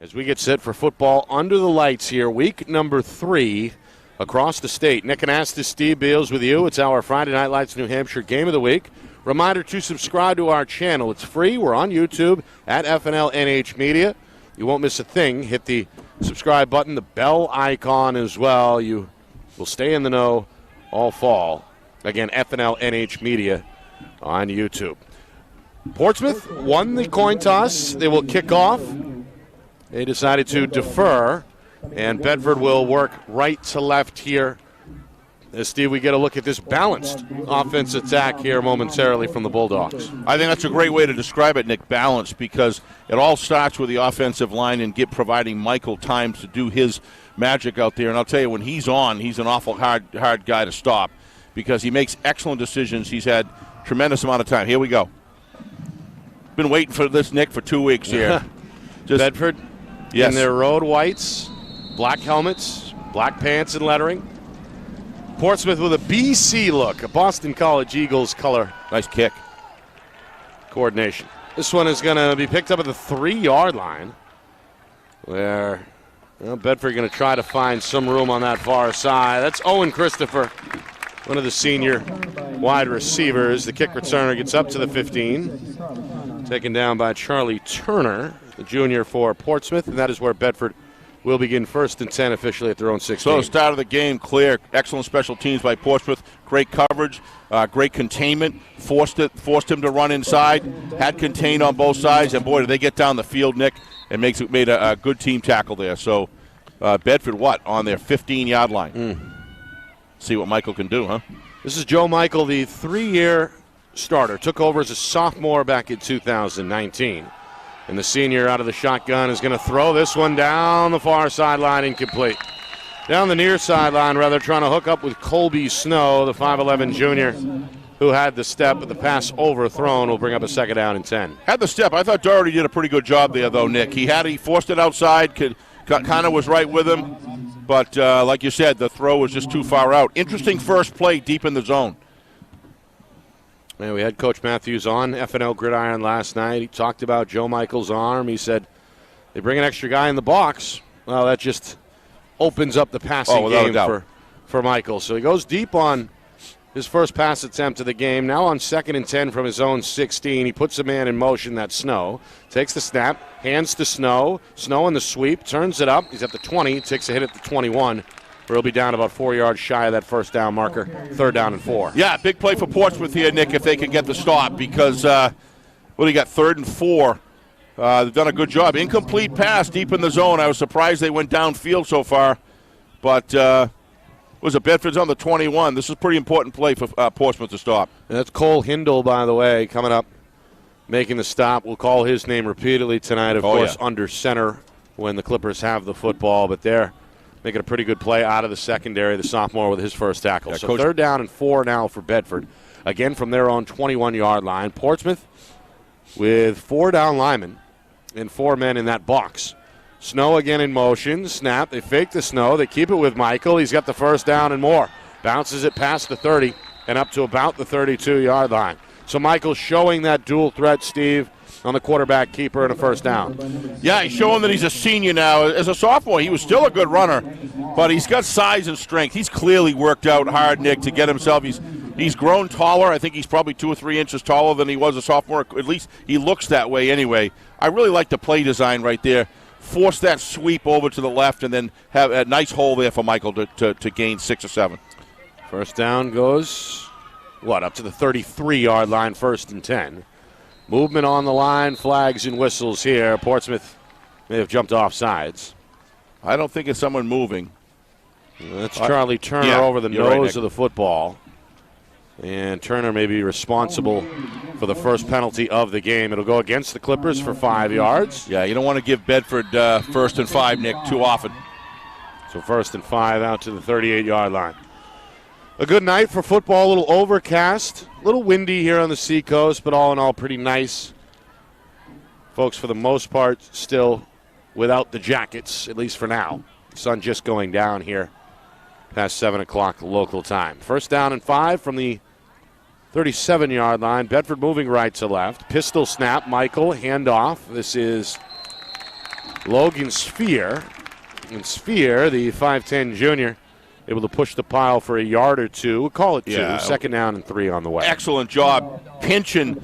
As we get set for football under the lights here, week number 3 across the state. Nick Anastas, Steve Beals with you. It's our Friday Night Lights New Hampshire Game of the Week. Reminder to subscribe to our channel. It's free. We're on YouTube at FNLNH Media. You won't miss a thing. Hit the subscribe button, the bell icon as well. You will stay in the know all fall. Again, FNLNH Media on YouTube. Portsmouth won the coin toss. They will kick off. They decided to defer, and Bedford will work right to left here. As Steve, we get a look at this balanced offense attack here momentarily from the Bulldogs. I think that's a great way to describe it, Nick, balanced, because it all starts with the offensive line and providing Michael time to do his magic out there. And I'll tell you, when he's on, he's an awful hard guy to stop because he makes excellent decisions. He's had tremendous amount of time. Here we go. Been waiting for this, Nick, for 2 weeks here. Bedford. Yes. In their road whites, black helmets, black pants and lettering. Portsmouth with a BC look, a Boston College Eagles color. Nice kick. Coordination. This one is going to be picked up at the 3-yard line, where Bedford going to try to find some room on that far side. That's Owen Christopher, one of the senior wide receivers. The kick returner gets up to the 15, taken down by Charlie Turner, the junior for Portsmouth, and that is where Bedford will begin 1st and 10 officially at their own 16. So start of the game, clear. Excellent special teams by Portsmouth. Great coverage, great containment. Forced him to run inside. Had contained on both sides, and boy, did they get down the field, Nick, and made a good team tackle there. So Bedford, on their 15-yard line. See what Michael can do, huh? This is Joe Michael, the 3-year starter. Took over as a sophomore back in 2019. And the senior out of the shotgun is going to throw this one down the far sideline, incomplete. Down the near sideline, rather, trying to hook up with Colby Snow, the 5'11 junior, who had the step, but the pass overthrown will bring up a 2nd down and 10. Had the step. I thought Doherty did a pretty good job there, though, Nick. He forced it outside, kind of was right with him. But like you said, the throw was just too far out. Interesting first play deep in the zone. Man, we had Coach Matthews on FNL Gridiron last night. He talked about Joe Michael's arm. He said they bring an extra guy in the box. Well, that just opens up the passing game for Michael. So he goes deep on his first pass attempt of the game. Now on 2nd and 10 from his own 16. He puts a man in motion, that's Snow. Takes the snap, hands to Snow. Snow in the sweep, turns it up. He's at the 20, takes a hit at the 21. Where he'll be down about 4 yards shy of that 1st down marker, 3rd down and 4. Yeah, big play for Portsmouth here, Nick, if they can get the stop because, you got 3rd and 4. They've done a good job. Incomplete pass deep in the zone. I was surprised they went downfield so far. But was it Bedford's on the 21. This is a pretty important play for Portsmouth to stop. And that's Cole Hindle, by the way, coming up, making the stop. We'll call his name repeatedly tonight, of course, under center when the Clippers have the football. But they're making a pretty good play out of the secondary, the sophomore with his first tackle. So Coach, 3rd down and 4 now for Bedford. Again from their own 21-yard line. Portsmouth with 4 down linemen and 4 men in that box. Snow again in motion. Snap. They fake the Snow. They keep it with Michael. He's got the 1st down and more. Bounces it past the 30 and up to about the 32-yard line. So Michael showing that dual threat, Steve, on the quarterback keeper and a 1st down. Yeah, he's showing that he's a senior now. As a sophomore, he was still a good runner, but he's got size and strength. He's clearly worked out hard, Nick, to get himself. He's grown taller. I think he's probably 2 or 3 inches taller than he was a sophomore. At least he looks that way anyway. I really like the play design right there. Force that sweep over to the left and then have a nice hole there for Michael to gain 6 or 7. 1st down goes, up to the 33-yard line, 1st and 10. Movement on the line, flags and whistles here. Portsmouth may have jumped off sides. I don't think it's someone moving. That's Charlie Turner over the nose of the football. And Turner may be responsible for the first penalty of the game. It'll go against the Clippers for 5 yards. Yeah, you don't want to give Bedford 1st and 5, Nick, too often. So 1st and 5 out to the 38-yard line. A good night for football, a little overcast, a little windy here on the seacoast, but all in all pretty nice. Folks, for the most part, still without the jackets, at least for now. Sun just going down here past 7 o'clock local time. 1st down and 5 from the 37-yard line. Bedford moving right to left. Pistol snap, Michael, handoff. This is Logan Sphere. And Sphere, the 5'10 junior, able to push the pile for a yard or two. We'll call it 2. Yeah. 2nd down and 3 on the way. Excellent job pinching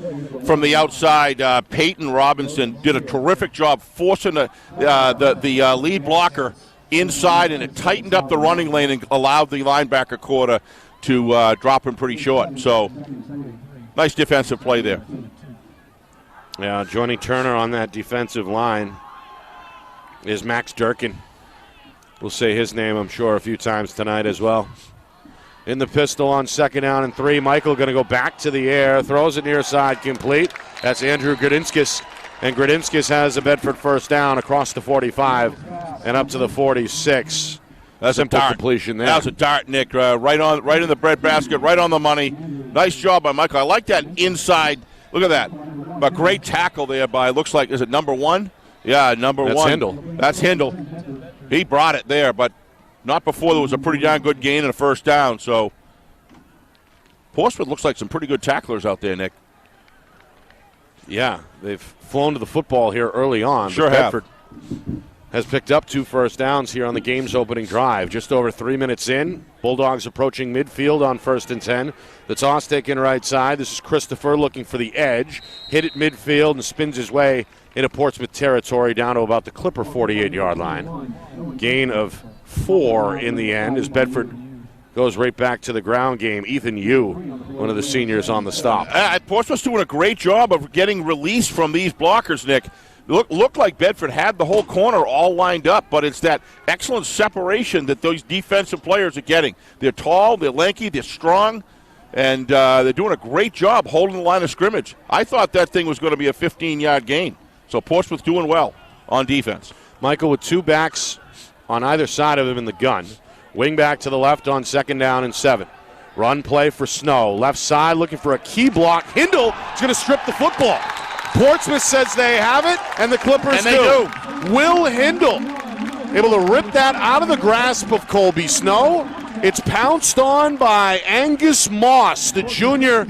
from the outside. Peyton Robinson did a terrific job forcing the lead blocker inside, and it tightened up the running lane and allowed the linebacker quarter to drop him pretty short. So nice defensive play there. Yeah, joining Turner on that defensive line is Max Durkin. We'll say his name, I'm sure, a few times tonight as well. In the pistol on 2nd down and 3. Michael going to go back to the air, throws it near side, complete. That's Andrew Grodinskis. And Grodinskis has a Bedford 1st down across the 45 and up to the 46. That's Simple a dart. completion there. That was a dart, Nick. Right in the breadbasket, right on the money. Nice job by Michael. I like that inside. Look at that. A great tackle there by, looks like, is it number 1? Yeah, number 1. That's Hindle. That's Hindle. He brought it there, but not before there was a pretty darn good gain and a 1st down. So Portsmouth looks like some pretty good tacklers out there, Nick. Yeah, they've flown to the football here early on. Sure but have. Bedford has picked up 2 1st downs here on the game's opening drive. Just over 3 minutes in, Bulldogs approaching midfield on 1st and 10. The toss taken right side. This is Christopher looking for the edge. Hit at midfield and spins his way into Portsmouth territory down to about the Clipper 48-yard line. Gain of 4 in the end as Bedford goes right back to the ground game. Ethan Yu, one of the seniors on the stop. Portsmouth's doing a great job of getting release from these blockers, Nick. Looked like Bedford had the whole corner all lined up, but it's that excellent separation that those defensive players are getting. They're tall, they're lanky, they're strong, and they're doing a great job holding the line of scrimmage. I thought that thing was going to be a 15-yard gain. So Portsmouth doing well on defense. Michael with 2 backs on either side of him in the gun. Wing back to the left on 2nd down and 7. Run play for Snow. Left side looking for a key block. Hindle is going to strip the football. Portsmouth says they have it, and the Clippers do. Will Hindle able to rip that out of the grasp of Colby Snow. It's pounced on by Angus Moss, the junior.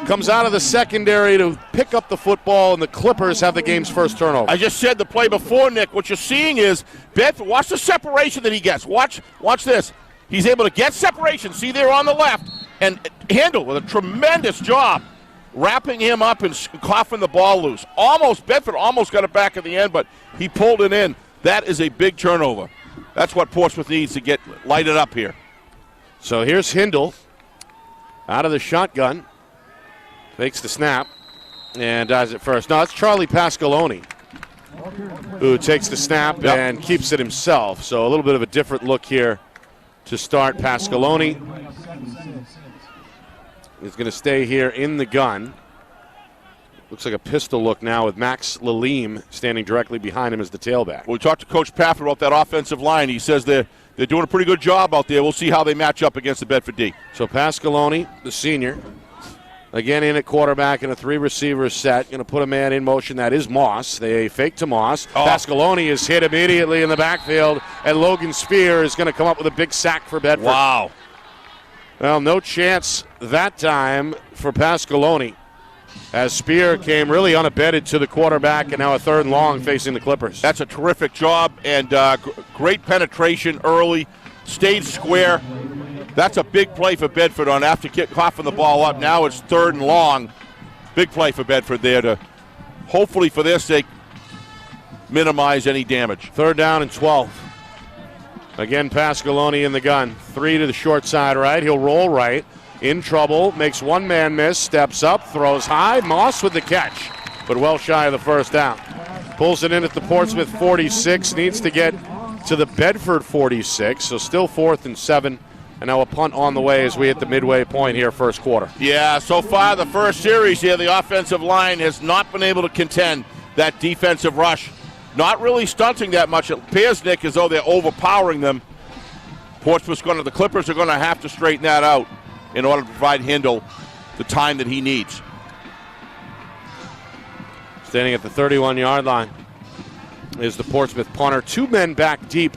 Comes out of the secondary to pick up the football, and the Clippers have the game's first turnover. I just said the play before, Nick. What you're seeing is Bedford. Watch the separation that he gets. Watch this. He's able to get separation. See there on the left, and Hindle with a tremendous job wrapping him up and coughing the ball loose. Bedford almost got it back at the end, but he pulled it in. That is a big turnover. That's what Portsmouth needs to get lighted up here. So here's Hindle out of the shotgun. Fakes the snap and dives it first. No, it's Charlie Pascaloni who takes the snap and keeps it himself. So a little bit of a different look here to start. Pascaloni is going to stay here in the gun. Looks like a pistol look now with Max Lalim standing directly behind him as the tailback. We talked to Coach Pafford about that offensive line. He says they're doing a pretty good job out there. We'll see how they match up against the Bedford D. So Pascaloni, the senior, again in at quarterback in a 3-receiver set. Going to put a man in motion. That is Moss. They fake to Moss. Pascaloni is hit immediately in the backfield, and Logan Sphere is going to come up with a big sack for Bedford. Wow. Well, no chance that time for Pascaloni, as Spear came really unabated to the quarterback, and now a 3rd and long facing the Clippers. That's a terrific job, and great penetration early, stayed square. That's a big play for Bedford on after coughing the ball up. Now it's 3rd and long. Big play for Bedford there to, hopefully for their sake, minimize any damage. 3rd down and 12. Again, Pascaloni in the gun. 3 to the short side right. He'll roll right. In trouble. Makes one man miss. Steps up. Throws high. Moss with the catch. But well shy of the 1st down. Pulls it in at the Portsmouth 46. Needs to get to the Bedford 46. So still 4th and 7. And now a punt on the way as we hit the midway point here, first quarter. Yeah, so far the first series here, the offensive line has not been able to contend that defensive rush. Not really stunting that much. It appears, Nick, as though they're overpowering them. The Clippers are going to have to straighten that out in order to provide Hindle the time that he needs. Standing at the 31-yard line is the Portsmouth punter. 2 men back deep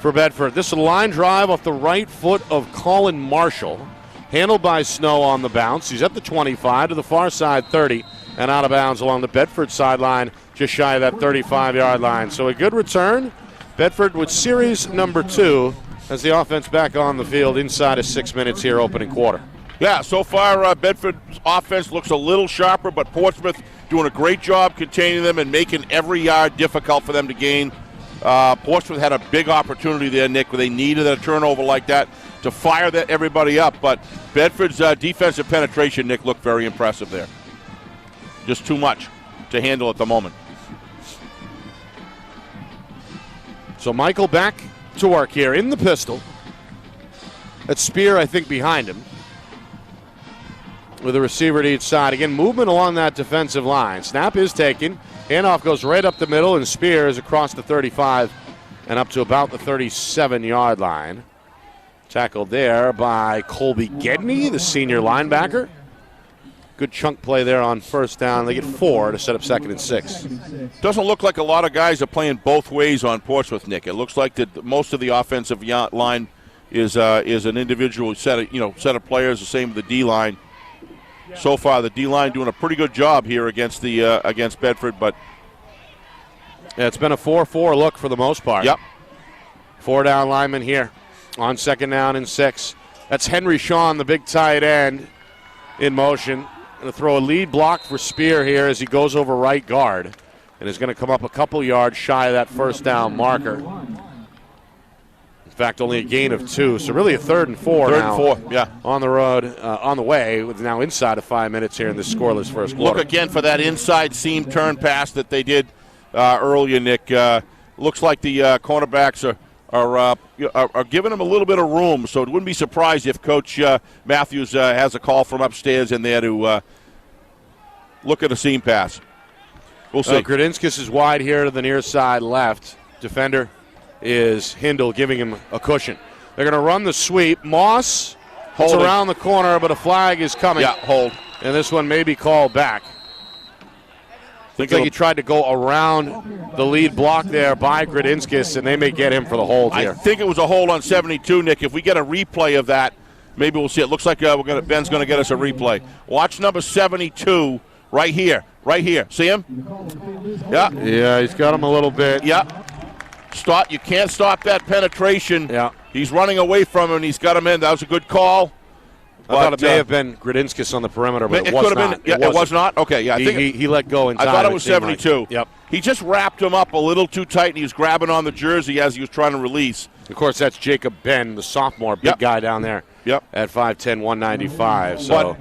for Bedford. This is a line drive off the right foot of Colin Marshall. Handled by Snow on the bounce. He's at the 25 to the far side 30. and out of bounds along the Bedford sideline, just shy of that 35-yard line. So a good return. Bedford with series number 2 as the offense back on the field inside of 6 minutes here opening quarter. Yeah, so far Bedford's offense looks a little sharper, but Portsmouth doing a great job containing them and making every yard difficult for them to gain. Portsmouth had a big opportunity there, Nick, where they needed a turnover like that to fire everybody up. But Bedford's defensive penetration, Nick, looked very impressive there. Just too much to handle at the moment. So Michael back to work here in the pistol. That's Spear, I think, behind him, with a receiver to each side. Again, movement along that defensive line. Snap is taken. Handoff goes right up the middle, and Spear is across the 35 and up to about the 37-yard line. Tackled there by Colby Gedney, the senior linebacker. Good chunk play there on first down. They get 4 to set up 2nd and 6. Doesn't look like a lot of guys are playing both ways on Portsmouth, Nick. It looks like that most of the offensive line is an individual set of players, the same with the D-line. So far, the D-line doing a pretty good job here against Bedford, but yeah, it's been a 4-4 look for the most part. Yep. 4 down linemen here on 2nd down and 6. That's Henry Shawn, the big tight end, in motion. Going to throw a lead block for Spear here as he goes over right guard, and is going to come up a couple yards shy of that first down marker. In fact, only a gain of 2, so really a 3rd and 4 now. 3rd and 4, yeah. On the road, on the way, with now inside of 5 minutes here in this scoreless first quarter. Look again for that inside seam turn pass that they did earlier, Nick. Looks like the cornerbacks are giving him a little bit of room, so it wouldn't be surprised if Coach Matthews has a call from upstairs in there to look at a seam pass. We'll see. Gradinskis is wide here to the near side left. Defender is Hindle, giving him a cushion. They're going to run the sweep. Moss holds around the corner, but a flag is coming. Yeah, hold. And this one may be called back. Looks like he tried to go around the lead block there by Gradinskis, and they may get him for the hold here. I think it was a hold on 72, Nick. If we get a replay of that, maybe we'll see it. Looks like Ben's going to get us a replay. Watch number 72 right here. Right here. See him? Yeah. Yeah, he's got him a little bit. Yeah. Stop. You can't stop that penetration. Yeah. He's running away from him, and he's got him in. That was a good call. I thought it may have been Gradinskis on the perimeter, but it was not. It was not? Okay, yeah. I think he let go in time. I thought it was 72. Like. Yep. He just wrapped him up a little too tight, and he was grabbing on the jersey as he was trying to release. Of course, that's Jacob Ben, the sophomore, big guy down there. Yep. At 5'10", 195. So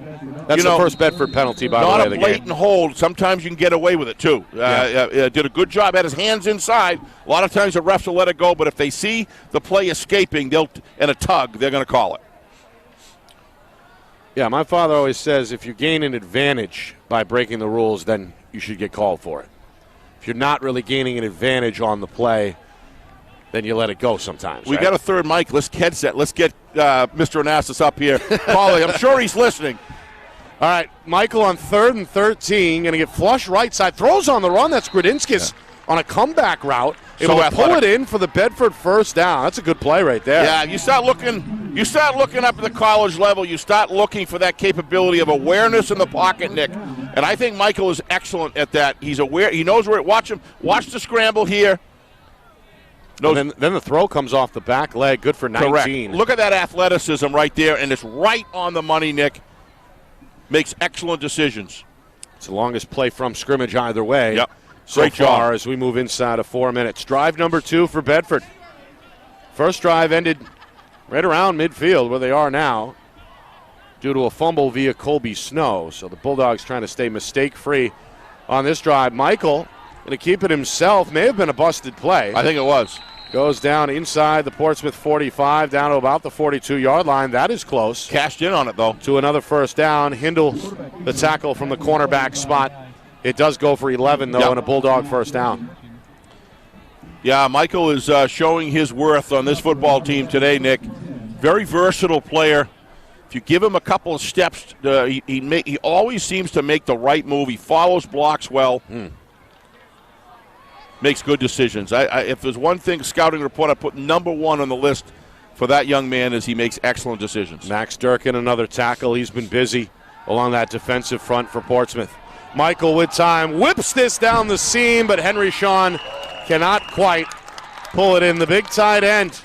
that's the first Bedford penalty, by the way, not of the a blatant game. hold. Sometimes you can get away with it, too. Did a good job. Had his hands inside. A lot of times the refs will let it go, but if they see the play escaping and a tug, they're going to call it. Yeah, my father always says if you gain an advantage by breaking the rules, then you should get called for it. If you're not really gaining an advantage on the play, then you let it go sometimes. We got a third mic. Let's get Mr. Onassis up here. Paulie, I'm sure he's listening. All right, Michael on 3rd and 13, going to get flush right side. Throws on the run. That's Gradinskis on a comeback route. Able to pull it in for the Bedford first down. That's a good play right there. Yeah, you start looking up at the college level. You start looking for that capability of awareness in the pocket, Nick. And I think Michael is excellent at that. He's aware. He knows where. Watch him. Watch the scramble here. Then the throw comes off the back leg. Good for 19. Correct. Look at that athleticism right there, and it's right on the money, Nick. Makes excellent decisions. It's the longest play from scrimmage either way. Yep. Great job as we move inside of 4 minutes. Drive number 2 for Bedford. First drive ended right around midfield where they are now due to a fumble via Colby Snow. So the Bulldogs trying to stay mistake-free on this drive. Michael going to keep it himself. May have been a busted play. I think it was. Goes down inside the Portsmouth 45, down to about the 42-yard line. That is close. Cashed in on it, though. To another first down. Hindle, the tackle from the cornerback spot. It does go for 11, though, and a Bulldog first down. Yeah, Michael is showing his worth on this football team today, Nick. Very versatile player. If you give him a couple of steps, he always seems to make the right move. He follows blocks well. Makes good decisions. If there's one thing scouting report I put number 1 on the list for that young man is he makes excellent decisions. Max Durkin, another tackle. He's been busy along that defensive front for Portsmouth. Michael with time whips this down the seam, but Henry Sean cannot quite pull it in. The big tight end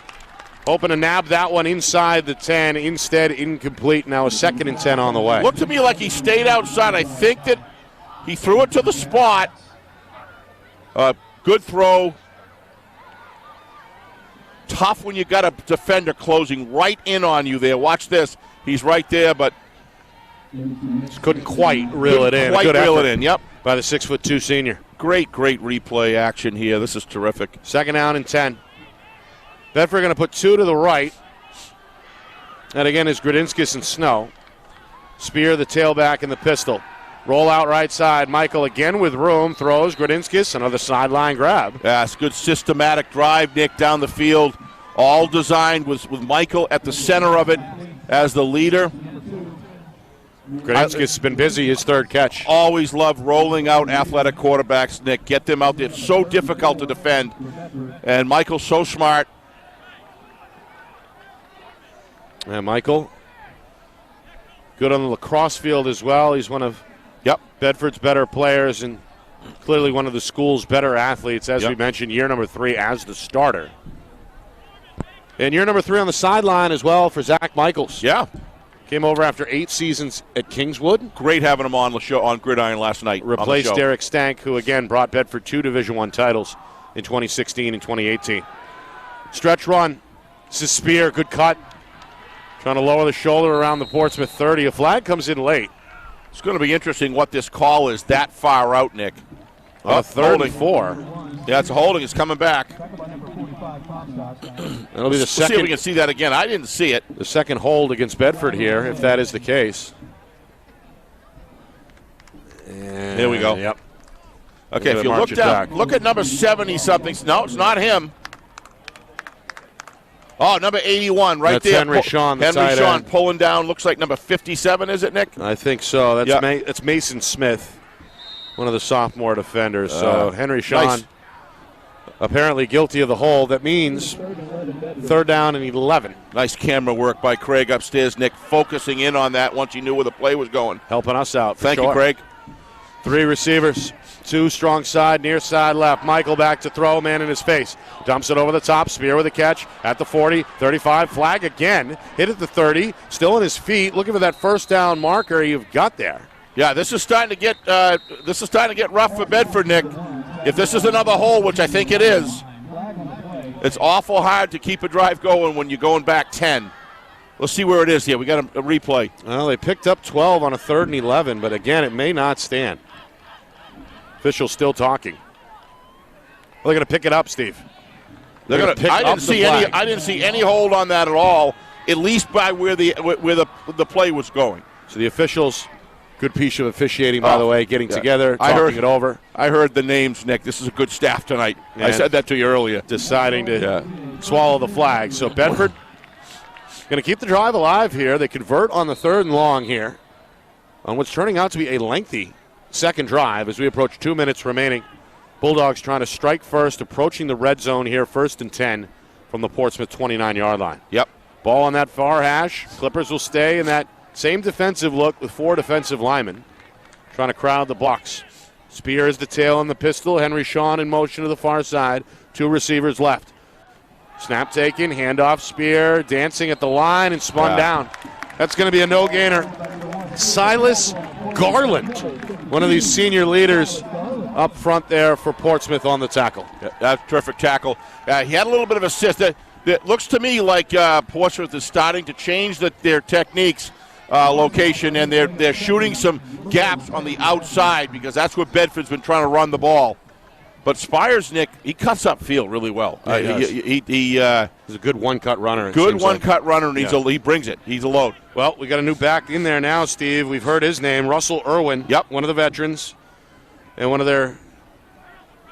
hoping to nab that one inside the 10. Instead, incomplete. Now a 2nd and 10 on the way. Looked to me like he stayed outside. I think that he threw it to the spot. Good throw. Tough when you got a defender closing right in on you there. Watch this. He's right there, but just couldn't quite reel it in. Quite reel it in, yep. By the 6'2" senior. Great replay action here. This is terrific. 2nd down and 10. Bedford going to put 2 to the right. And again is Grodinskis and Snow. Spear, the tailback, and the pistol. Roll out right side. Michael again with room. Throws. Grodinskis, another sideline grab. Yeah, it's good systematic drive, Nick, down the field. All designed with Michael at the center of it as the leader. Grodinskis has been busy, his 3rd catch. Always love rolling out athletic quarterbacks, Nick. Get them out there. It's so difficult to defend. And Michael's so smart. And Michael, good on the lacrosse field as well. He's one of Bedford's better players and clearly one of the school's better athletes, as we mentioned, year number 3 as the starter. And year number 3 on the sideline as well for Zach Michaels. Yeah. Came over after 8 seasons at Kingswood. Great having him on the show on Gridiron last night. Replaced Derek Stank, who again brought Bedford 2 Division I titles in 2016 and 2018. Stretch run. This is Spear, good cut. Trying to lower the shoulder around the Portsmouth 30. A flag comes in late. It's going to be interesting what this call is that far out, Nick. On 3rd and 4. Yeah, it's a holding. It's coming back. That'll be the second. See if we can see that again. I didn't see it. The second hold against Bedford here, if that is the case. And here we go. Yep. Okay, if you look down, look at number 70-something. No, it's not him. Oh, number 81 right That's there. Henry Sean, the Henry tight Sean end. pulling down. Looks like number 57, is it, Nick? I think so. That's Mason Smith, one of the sophomore defenders. So Henry Sean apparently guilty of the hold. That means 3rd down and 11. Nice camera work by Craig upstairs, Nick, focusing in on that once he knew where the play was going. Helping us out. Thank you, Craig. 3 receivers. 2 strong side, near side left. Michael back to throw, man in his face. Dumps it over the top. Spear with a catch at the 40, 35. Flag again. Hit at the 30. Still on his feet. Looking for that 1st down marker you've got there. Yeah, this is starting to get rough for Bedford, Nick. If this is another hole, which I think it is, it's awful hard to keep a drive going when you're going back 10. Let's see where it is here. We got a replay. Well, they picked up 12 on a 3rd and 11, but again, it may not stand. Officials still talking. Well, they're going to pick it up, Steve. I didn't see any hold on that at all. At least by where the play was going. So the officials, good piece of officiating, by the way, getting together, talking it over. I heard the names, Nick. This is a good staff tonight. I said that to you earlier. Deciding to swallow the flag. So Bedford going to keep the drive alive here. They convert on the 3rd and long here on what's turning out to be a lengthy second drive as we approach 2 minutes remaining. Bulldogs trying to strike first, approaching the red zone here, 1st and 10 from the Portsmouth 29-yard line. Yep. Ball on that far hash. Clippers will stay in that same defensive look with 4 defensive linemen trying to crowd the blocks. Spear is the tail on the pistol. Henry Sean in motion to the far side. 2 receivers left. Snap taken, handoff. Spear dancing at the line and spun down. That's going to be a no-gainer. Silas Garland, one of these senior leaders up front there for Portsmouth on the tackle. Yeah, that's a terrific tackle. He had a little bit of assist. That looks to me like Portsmouth is starting to change their techniques, location, and they're shooting some gaps on the outside because that's where Bedford's been trying to run the ball. But Spires, Nick, he cuts up field really well. He's a good one-cut runner. Good one-cut runner, and he brings it. He's a load. Well, we got a new back in there now, Steve. We've heard his name, Russell Irwin. Yep. One of the veterans and one of their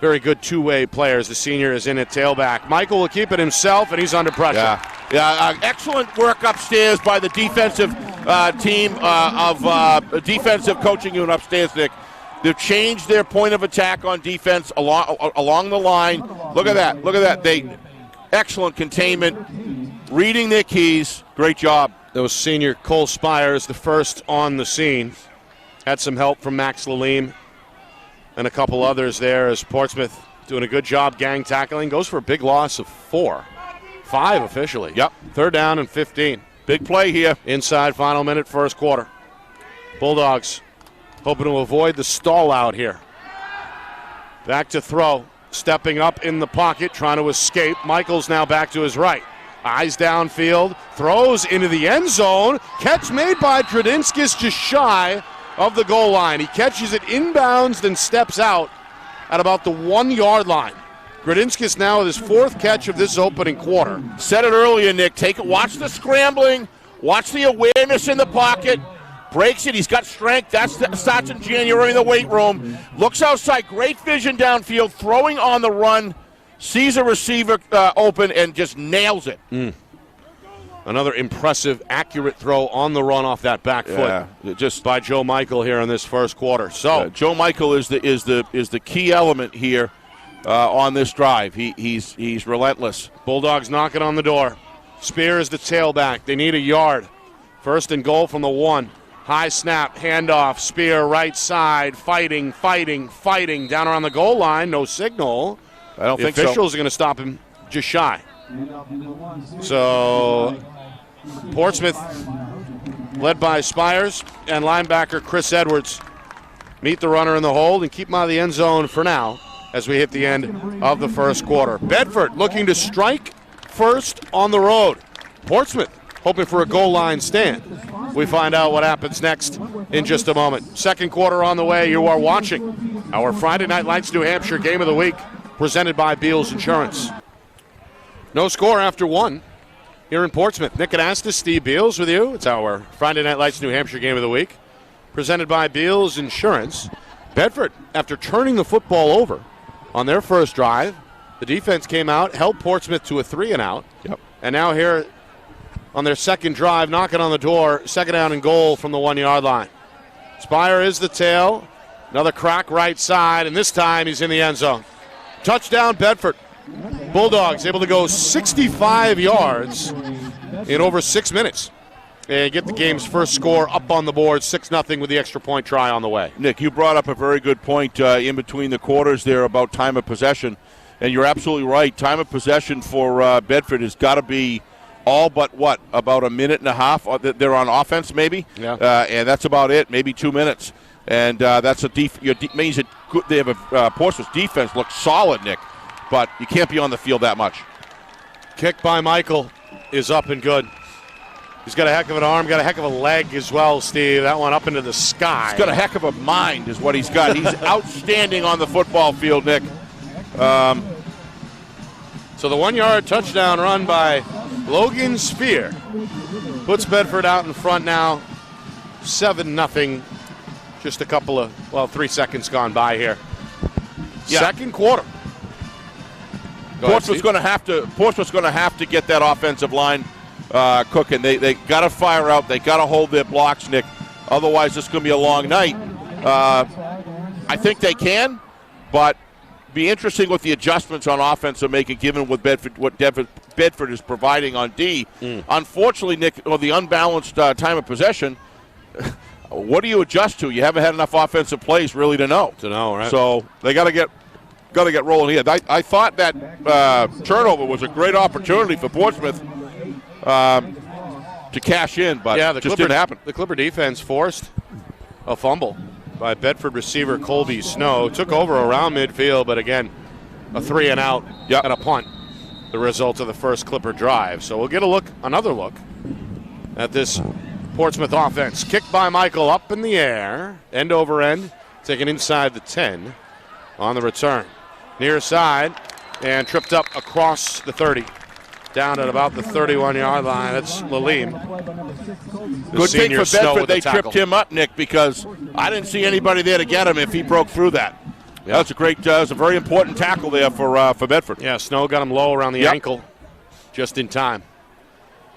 very good two-way players. The senior is in at tailback. Michael will keep it himself, and he's under pressure. Yeah, excellent work upstairs by the defensive team of defensive coaching unit upstairs, Nick. They've changed their point of attack on defense along the line. Look at that. Excellent containment, reading their keys. Great job. That was senior Cole Spires, the first on the scene. Had some help from Max Lalim and a couple others there as Portsmouth doing a good job gang tackling. Goes for a big loss of 5 officially. Yep. 3rd down and 15. Big play here. Inside final minute, first quarter. Bulldogs hoping to avoid the stall out here. Back to throw. Stepping up in the pocket, trying to escape. Michaels now back to his right. Eyes downfield. Throws into the end zone. Catch made by Tradinskis just shy of the goal line. He catches it inbounds, then steps out at about the 1-yard line. Gradinskis now with his 4th catch of this opening quarter. Said it earlier, Nick. Watch the scrambling. Watch the awareness in the pocket. Breaks it. He's got strength. That starts in January in the weight room. Looks outside. Great vision downfield. Throwing on the run. Sees a receiver open and just nails it. Another impressive, accurate throw on the run off that back foot, just by Joe Michael here in this first quarter. So Joe Michael is the key element here on this drive. He's relentless. Bulldogs knocking on the door. Spear is the tailback. They need a yard. 1st and goal from the 1. High snap, handoff. Spear right side, fighting down around the goal line. No signal. I don't think so. The officials are going to stop him just shy. So Portsmouth, led by Spires and linebacker Chris Edwards, meet the runner in the hold and keep him out of the end zone for now as we hit the end of the first quarter. Bedford looking to strike first on the road. Portsmouth hoping for a goal line stand. We find out what happens next in just a moment. Second quarter on the way. You are watching our Friday Night Lights New Hampshire Game of the Week, presented by Beals Insurance. No score after 1 here in Portsmouth. Nick Anastas, Steve Beals with you. It's our Friday Night Lights New Hampshire Game of the Week, presented by Beals Insurance. Bedford, after turning the football over on their first drive, the defense came out, held Portsmouth to a 3-and-out. Yep. And now here on their second drive, knocking on the door, 2nd down and goal from the 1-yard line. Spire is the tail. Another crack right side, and this time he's in the end zone. Touchdown, Bedford. Bulldogs able to go 65 yards in over 6 minutes and get the game's first score up on the board, 6-0 with the extra point try on the way. Nick, you brought up a very good point in between the quarters there about time of possession, and you're absolutely right. Time of possession for Bedford has got to be all but about a minute and a half. They're on offense, maybe, and that's about it. Maybe 2 minutes, and that's means that they have a Portsmouth defense looks solid, Nick, but you can't be on the field that much. Kick by Michael is up and good. He's got a heck of an arm, got a heck of a leg as well, Steve. That one up into the sky. He's got a heck of a mind is what he's got. He's outstanding on the football field, Nick. So the 1-yard touchdown run by Logan Spear puts Bedford out in front now, 7-0. Just 3 seconds gone by here. Yeah. Second quarter. Portsmouth's going to have to get that offensive line cooking. They got to fire out. They got to hold their blocks, Nick. Otherwise, this is going to be a long night. I think they can, but be interesting what the adjustments on offense are making, given what Bedford is providing on D. Unfortunately, Nick, the unbalanced time of possession. What do you adjust to? You haven't had enough offensive plays really to know. Right? So they got to get rolling here. I thought that turnover was a great opportunity for Portsmouth to cash in, but it just didn't happen. The Clipper defense forced a fumble by Bedford receiver Colby Snow. Took over around midfield, but again, a 3-and-out and a punt, the result of the first Clipper drive. So we'll get another look at this Portsmouth offense. Kicked by Michael up in the air, end over end, taken inside the 10 on the return. Near side, and tripped up across the 30. Down at about the 31-yard line. It's Lalim. Good thing for Bedford they tripped him up, Nick, because I didn't see anybody there to get him if he broke through that. Yeah. That's a very important tackle there for Bedford. Yeah, Snow got him low around the ankle just in time.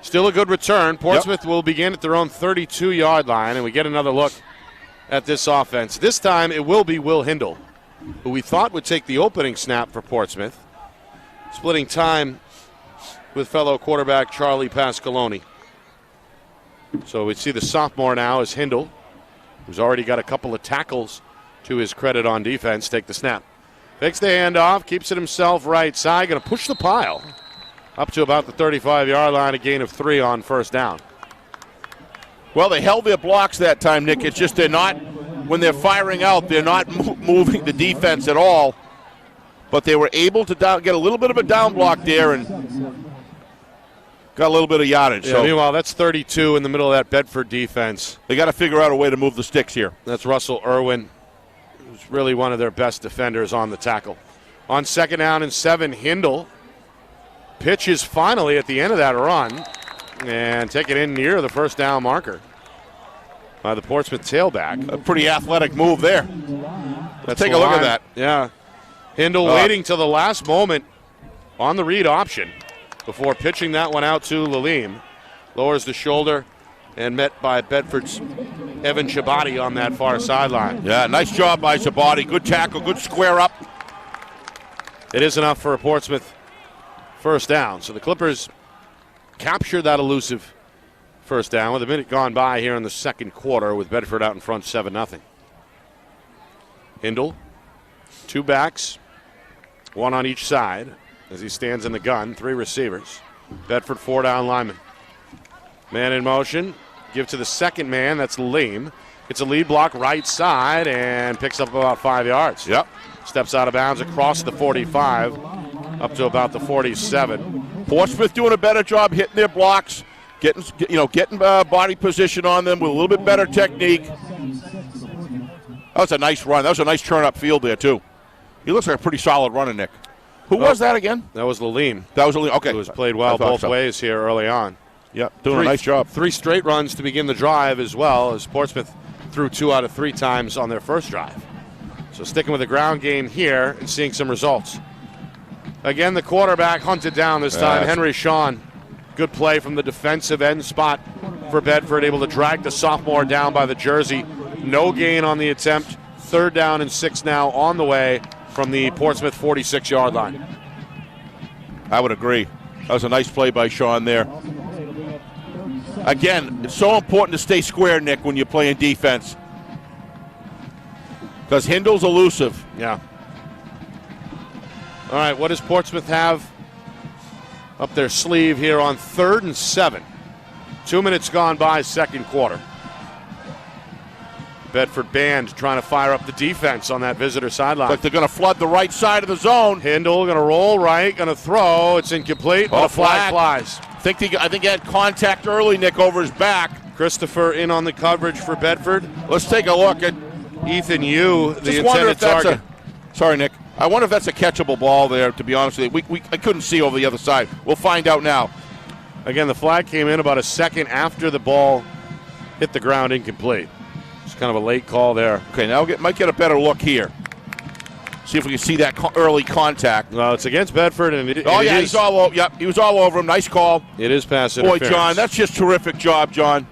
Still a good return. Portsmouth will begin at their own 32-yard line, and we get another look at this offense. This time it will be Will Hindle, who we thought would take the opening snap for Portsmouth, splitting time with fellow quarterback Charlie Pascaloni. So we see the sophomore now is Hindle, who's already got a couple of tackles to his credit on defense, take the snap. Takes the handoff, keeps it himself right side, going to push the pile up to about the 35-yard line, a gain of 3 on first down. Well, they held their blocks that time, Nick. It's just they're not, when they're firing out, they're not moving the defense at all. But they were able to get a little bit of a down block there and got a little bit of yardage. Yeah, so meanwhile, that's 32 in the middle of that Bedford defense. They got to figure out a way to move the sticks here. That's Russell Irwin, who's really one of their best defenders on the tackle. On 2nd down and 7, Hindle pitches finally at the end of that run and take it in near the first down marker by the Portsmouth tailback. A pretty athletic move there. Let's take a look at that. Yeah. Hindle waiting till the last moment on the read option before pitching that one out to Lalim. Lowers the shoulder and met by Bedford's Evan Shabati on that far sideline. Yeah, nice job by Shabati. Good tackle, good square up. It is enough for a Portsmouth first down. So the Clippers capture that elusive first down with a minute gone by here in the second quarter with Bedford out in front 7-0. Hindle, 2 backs, 1 on each side as he stands in the gun, 3 receivers. Bedford 4 down linemen. Man in motion, give to the second man, that's Leem. Gets a lead block right side and picks up about 5 yards. Yep. Steps out of bounds across the 45 up to about the 47. Portsmouth doing a better job hitting their blocks, getting body position on them with a little bit better technique. That was a nice run. That was a nice turn up field there too. He looks like a pretty solid runner, Nick. Who was that again? That was Lalim. That was Lalim. Okay. Who has played well both ways here early on. Yep, doing a nice job. 3 straight runs to begin the drive as well, as Portsmouth threw 2 out of 3 times on their first drive. So sticking with the ground game here and seeing some results. Again, the quarterback hunted down this time. Henry Shawn. Good play from the defensive end spot for Bedford, able to drag the sophomore down by the jersey. No gain on the attempt. 3rd down and 6 now on the way from the Portsmouth 46-yard line. I would agree. That was a nice play by Shawn there. Again, it's so important to stay square, Nick, when you're playing defense. Because Hindle's elusive. Yeah. All right, what does Portsmouth have up their sleeve here on 3rd and 7? 2 minutes gone by, second quarter. Bedford band trying to fire up the defense on that visitor sideline. But they're going to flood the right side of the zone. Hindle going to roll right, going to throw. It's incomplete, but a flag flies. I think he had contact early, Nick, over his back. Christopher in on the coverage for Bedford. Let's take a look at Ethan Yu, the intended target. Sorry, Nick. I wonder if that's a catchable ball there, to be honest with you. I couldn't see over the other side. We'll find out now. Again, the flag came in about a second after the ball hit the ground, incomplete. It's kind of a late call there. Okay, now might get a better look here. See if we can see that early contact. Well, it's against Bedford, and he's all over. Yep, he was all over him. Nice call. It is pass interference. Boy, John, that's just terrific job, John.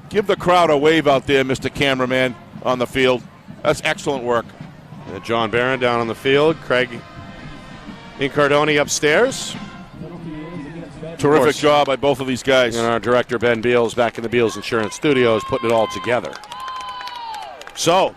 Give the crowd a wave out there, Mr. Cameraman, on the field. That's excellent work. And John Barron down on the field. Craig Incardoni upstairs. Terrific job by both of these guys. And our director, Ben Beals, back in the Beals Insurance Studios, putting it all together. So,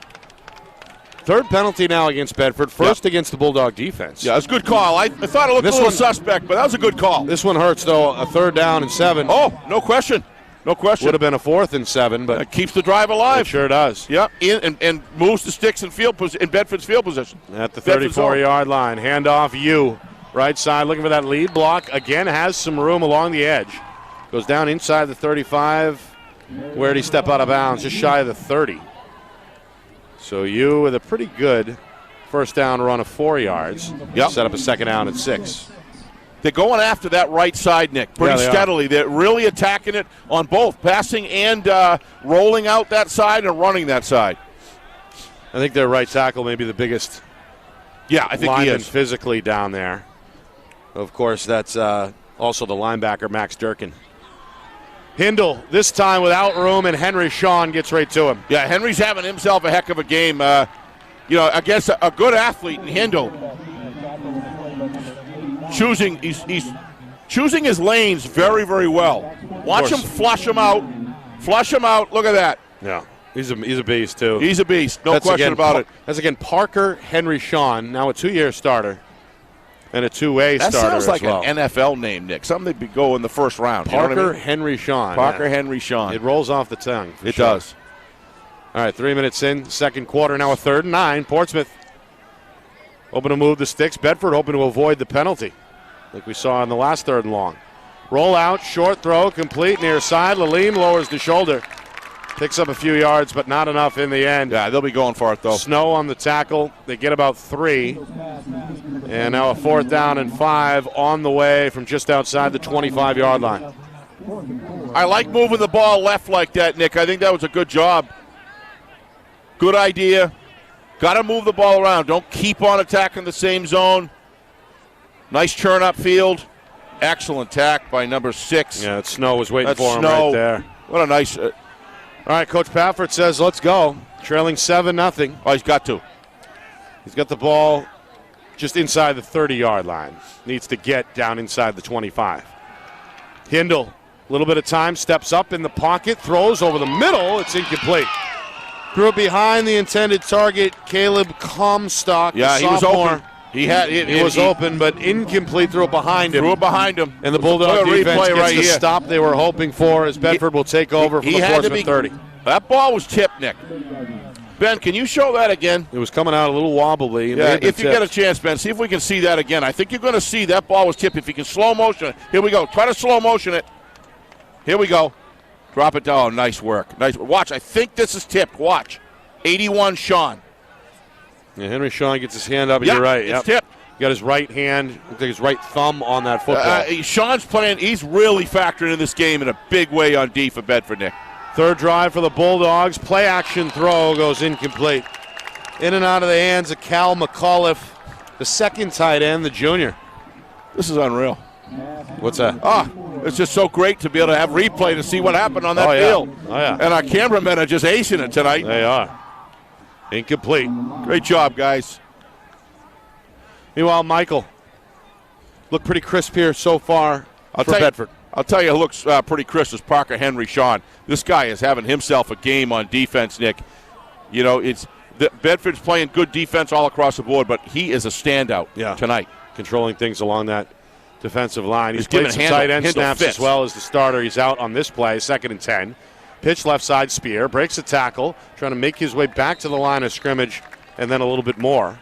3rd penalty now against Bedford. First against the Bulldog defense. Yeah, it's a good call. I thought it looked a little suspect, but that was a good call. This one hurts, though. A 3rd down and 7. Oh, no question. No question. Would have been a 4th and 7, but it keeps the drive alive. It sure does. Yeah, and moves the sticks in Bedford's field position. At the 34-yard line. Handoff, Yu. Right side, looking for that lead block. Again, has some room along the edge. Goes down inside the 35. Where did he step out of bounds? Just shy of the 30. So Yu with a pretty good first down run of 4 yards. Yep. Set up a 2nd down and 6. They're going after that right side, Nick, pretty steadily. They're really attacking it on both passing and rolling out that side and running that side. I think their right tackle may be the biggest I think he is. Physically down there. Of course, that's also the linebacker, Max Durkin. Hindle, this time without room, and Henry Shawn gets right to him. Yeah, Henry's having himself a heck of a game. Against a good athlete in Hindle. He's choosing his lanes very, very well. Watch him flush him out. Flush him out. Look at that. Yeah. He's a beast, too. He's a beast, no question about it. That's, again, Parker Henry Sean, now a 2-year starter and a 2A starter as well. That sounds like an NFL name, Nick. Something that go in the first round. Parker you know what I mean? Henry Sean. Parker Henry Sean. It rolls off the tongue. It does. All right, 3 minutes in, second quarter, now a 3rd and 9. Portsmouth hoping to move the sticks. Bedford hoping to avoid the penalty, like we saw in the last 3rd and long. Roll out, short throw, complete near side. Lalim lowers the shoulder. Picks up a few yards, but not enough in the end. Yeah, they'll be going for it, though. Snow on the tackle. They get about 3. And now a 4th down and 5 on the way from just outside the 25-yard line. I like moving the ball left like that, Nick. I think that was a good job. Good idea. Got to move the ball around. Don't keep on attacking the same zone. Nice churn up field. Excellent tack by number 6. Yeah, Snow was waiting for him right there. What a nice... All right, Coach Pafford says, let's go. Trailing 7-0. Oh, he's got to. He's got the ball just inside the 30-yard line. Needs to get down inside the 25. Hindle, a little bit of time, steps up in the pocket, throws over the middle. It's incomplete. Threw it behind the intended target, Caleb Comstock. Yeah, he was open. He was open, but incomplete. Threw it behind him. And the Bulldog defense gets the stop they were hoping for as Bedford will take over from the Portsmouth 30. That ball was tipped, Nick. Ben, can you show that again? It was coming out a little wobbly. Yeah, if you get a chance, Ben, see if we can see that again. I think you're going to see that ball was tipped. If you can slow motion it. Here we go. Try to slow motion it. Here we go. Drop it down. Nice work. Nice. Watch. I think this is tipped. Watch. 81, Sean. Yeah, Henry Sean gets his hand up, and you're right. It's tipped. He got his right hand, I think his right thumb on that football. Sean's playing. He's really factoring in this game in a big way on D for Bedford, Nick. Third drive for the Bulldogs. Play action throw goes incomplete. In and out of the hands of Cal McAuliffe, the second tight end, the junior. This is unreal. What's that? It's just so great to be able to have replay to see what happened on that field. Oh, yeah. And our cameramen are just acing it tonight. They are. Incomplete. Great job, guys. Meanwhile, Michael looked pretty crisp here so far for Bedford. I'll tell you, who looks pretty crisp is Parker Henry Sean. This guy is having himself a game on defense, Nick. You know, Bedford's playing good defense all across the board, but he is a standout tonight. Controlling things along that defensive line. He's giving played some tight end snaps fits as well as the starter. He's out on this play, 2nd and 10. Pitch left side, Spear. Breaks a tackle, trying to make his way back to the line of scrimmage, and then a little bit more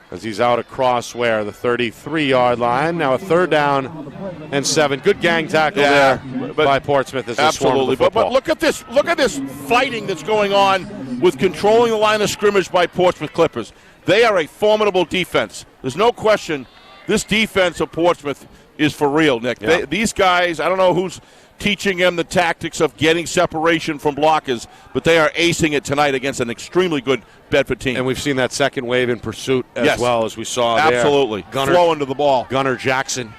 as he's out across where? The 33-yard line. Now a 3rd down and 7. Good gang tackle there by Portsmouth as they swarm the football. But look at this. Look at this fighting that's going on with controlling the line of scrimmage by Portsmouth Clippers. They are a formidable defense. There's no question this defense of Portsmouth is for real, Nick. Yeah. These guys, I don't know who's teaching them the tactics of getting separation from blockers, but they are acing it tonight against an extremely good Bedford team. And we've seen that second wave in pursuit as well as we saw Absolutely. there. Flowing to the ball. Gunnar Jackson,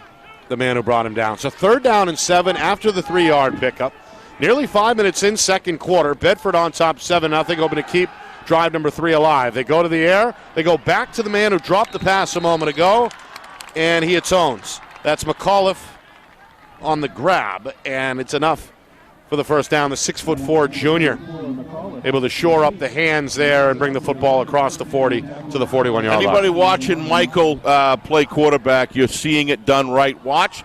the man who brought him down. So 3rd down and 7 after the 3-yard pickup. Nearly 5 minutes in second quarter. Bedford on top 7-0, hoping to keep drive number 3 alive. They go to the air. They go back to the man who dropped the pass a moment ago, and he atones. That's McAuliffe on the grab, and it's enough for the first down. The 6'4" junior able to shore up the hands there and bring the football across the 40 to the 41-yard line. Anybody watching Michael play quarterback, you're seeing it done right. Watch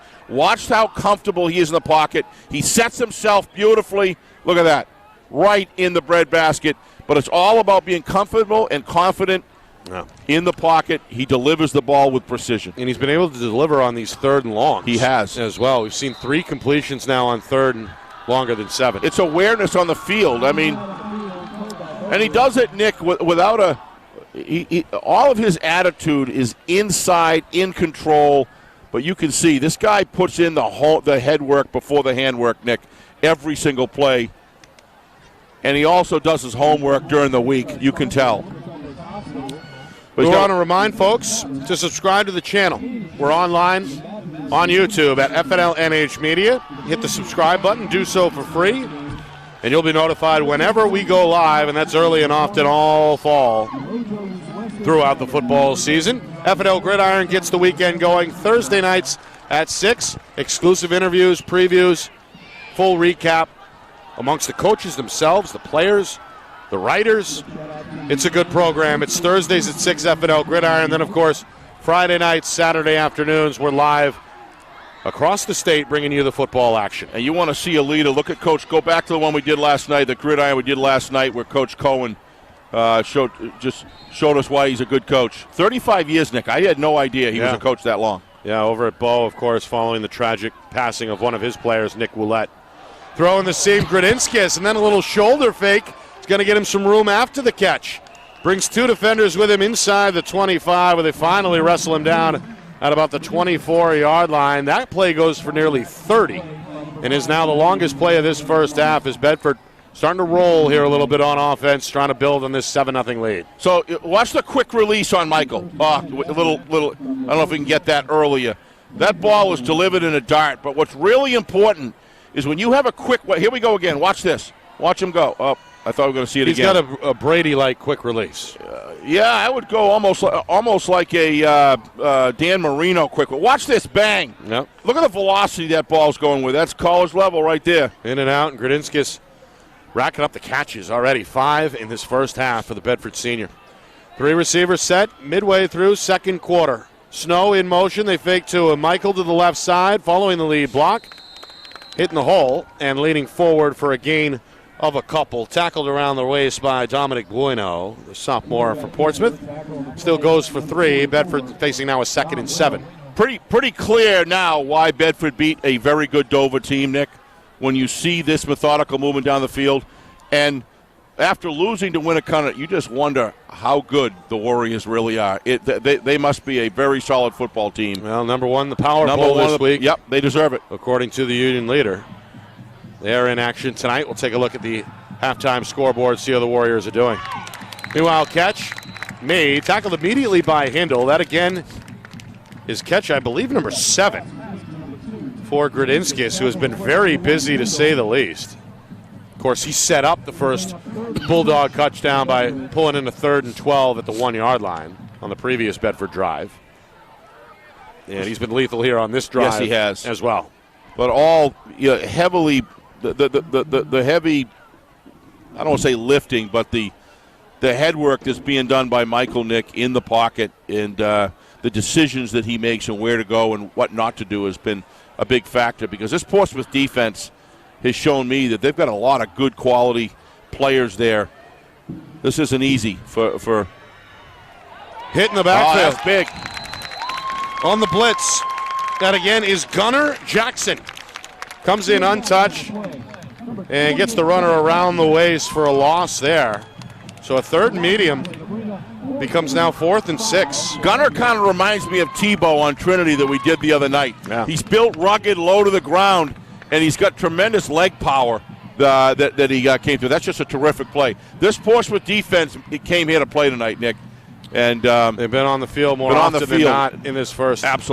how comfortable he is in the pocket. He sets himself beautifully. Look at that. Right in the breadbasket. But it's all about being comfortable and confident in the pocket. He delivers the ball with precision. And he's been able to deliver on these 3rd and longs. He has. As well. We've seen 3 completions now on 3rd and longer than 7. It's awareness on the field. I mean, and he does it, Nick, without all of his attitude is inside, in control. But you can see this guy puts in the head work before the hand work, Nick, every single play. And he also does his homework during the week. You can tell. We want to remind folks to subscribe to the channel. We're online on YouTube at FNLNH Media. Hit the subscribe button. Do so for free. And you'll be notified whenever we go live, and that's early and often all fall throughout the football season. FNL Gridiron gets the weekend going Thursday nights at 6. Exclusive interviews, previews, full recap amongst the coaches themselves, the players, the writers. It's a good program. It's Thursdays at 6, FNL Gridiron. Then, of course, Friday nights, Saturday afternoons, we're live across the state bringing you the football action. And you want to see a leader, look at Coach, go back to the one we did last night, the Gridiron we did last night where Coach Cohen showed us why he's a good coach. 35 years, Nick. I had no idea he was a coach that long. Yeah, over at Bow, of course, following the tragic passing of one of his players, Nick Willett. Throwing the seam, Gradinskis, and then a little shoulder fake. It's going to get him some room after the catch. Brings two defenders with him inside the 25, where they finally wrestle him down at about the 24-yard line. That play goes for nearly 30 and is now the longest play of this first half as Bedford starting to roll here a little bit on offense, trying to build on this 7-0 lead. So watch the quick release on Michael. A little. I don't know if we can get that earlier. That ball was delivered in a dart, but what's really important is when you have a quick. Here we go again. Watch this. Watch him go. Oh, I thought we were going to see it again. He's got a Brady-like quick release. Yeah, I would go almost like a Dan Marino quick. Watch this. Bang. Yep. Look at the velocity that ball's going with. That's college level right there. In and out, and Gradinskis racking up the catches already. 5 in this first half for the Bedford senior. 3 receivers set midway through second quarter. Snow in motion. They fake to a Michael to the left side, following the lead block. Hitting the hole and leaning forward for a gain of a couple. Tackled around the waist by Dominic Bueno, the sophomore from Portsmouth. Still goes for 3. Bedford facing now a 2nd and 7. Pretty clear now why Bedford beat a very good Dover team, Nick, when you see this methodical movement down the field. And after losing to Winnicott, you just wonder how good the Warriors really are. They must be a very solid football team. Well, number 1, the Power Bowl this week. Yep, they deserve it. According to the Union leader. They are in action tonight. We'll take a look at the halftime scoreboard, see how the Warriors are doing. Meanwhile, catch made, tackled immediately by Hindle. That again is catch, I believe, number 7 for Gradinskis, who has been very busy to say the least. Of course, he set up the first Bulldog touchdown by pulling in a 3rd and 12 at the 1-yard line on the previous Bedford drive. And he's been lethal here on this drive. Yes, he has. As well. But all heavily, the heavy, I don't want to say lifting, but the headwork that's being done by Michael, Nick, in the pocket, and the decisions that he makes and where to go and what not to do has been a big factor, because this Portsmouth defense has shown me that they've got a lot of good quality players there. This isn't easy for hitting the backfield. That's big. On the blitz. That again is Gunnar Jackson. Comes in untouched and gets the runner around the waist for a loss there. So a 3rd and medium becomes now 4th and 6. Gunnar kind of reminds me of Tebow on Trinity that we did the other night. Yeah. He's built rugged, low to the ground, and he's got tremendous leg power that he came through. That's just a terrific play. This Portsmouth defense, it came here to play tonight, Nick. And they've been on the field more often than not in this first half.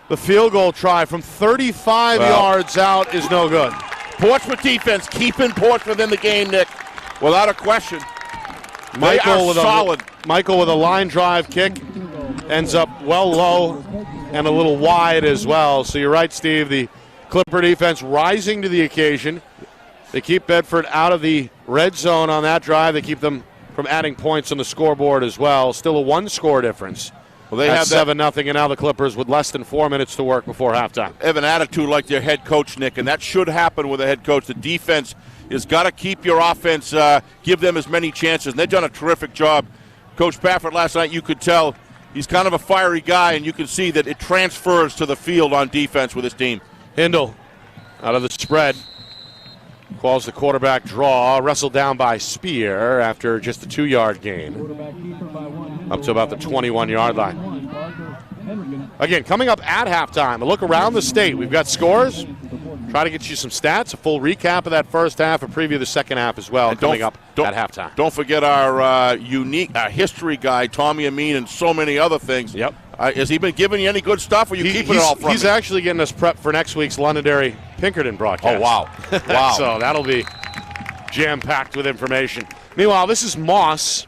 The field goal try from 35 yards out is no good. Portsmouth defense keeping Portsmouth in the game, Nick, without a question. Michael with solid. Michael with a line drive kick ends up well low and a little wide as well. So you're right, Steve. The Clipper defense rising to the occasion. They keep Bedford out of the red zone on that drive. They keep them from adding points on the scoreboard as well. Still a 1-score difference. Well, they have 7-0, and now the Clippers with less than 4 minutes to work before halftime. They have an attitude like their head coach, Nick, and that should happen with a head coach. The defense has got to keep your offense, give them as many chances, and they've done a terrific job. Coach Pafford last night, you could tell he's kind of a fiery guy, and you can see that it transfers to the field on defense with his team. Hindle out of the spread. Calls the quarterback draw, wrestled down by Spear after just a 2-yard gain. Up to about the 21-yard line. Again, coming up at halftime, a look around the state. We've got scores. Try to get you some stats, a full recap of that first half, a preview of the second half as well, coming up at halftime. Don't forget our unique history guy, Tommy Amin, and so many other things. Yep. Has he been giving you any good stuff, or you keeping it all from He's actually getting us prepped for next week's Londonderry Pinkerton broadcast. Oh, wow. Wow. So that'll be jam-packed with information. Meanwhile, this is Moss.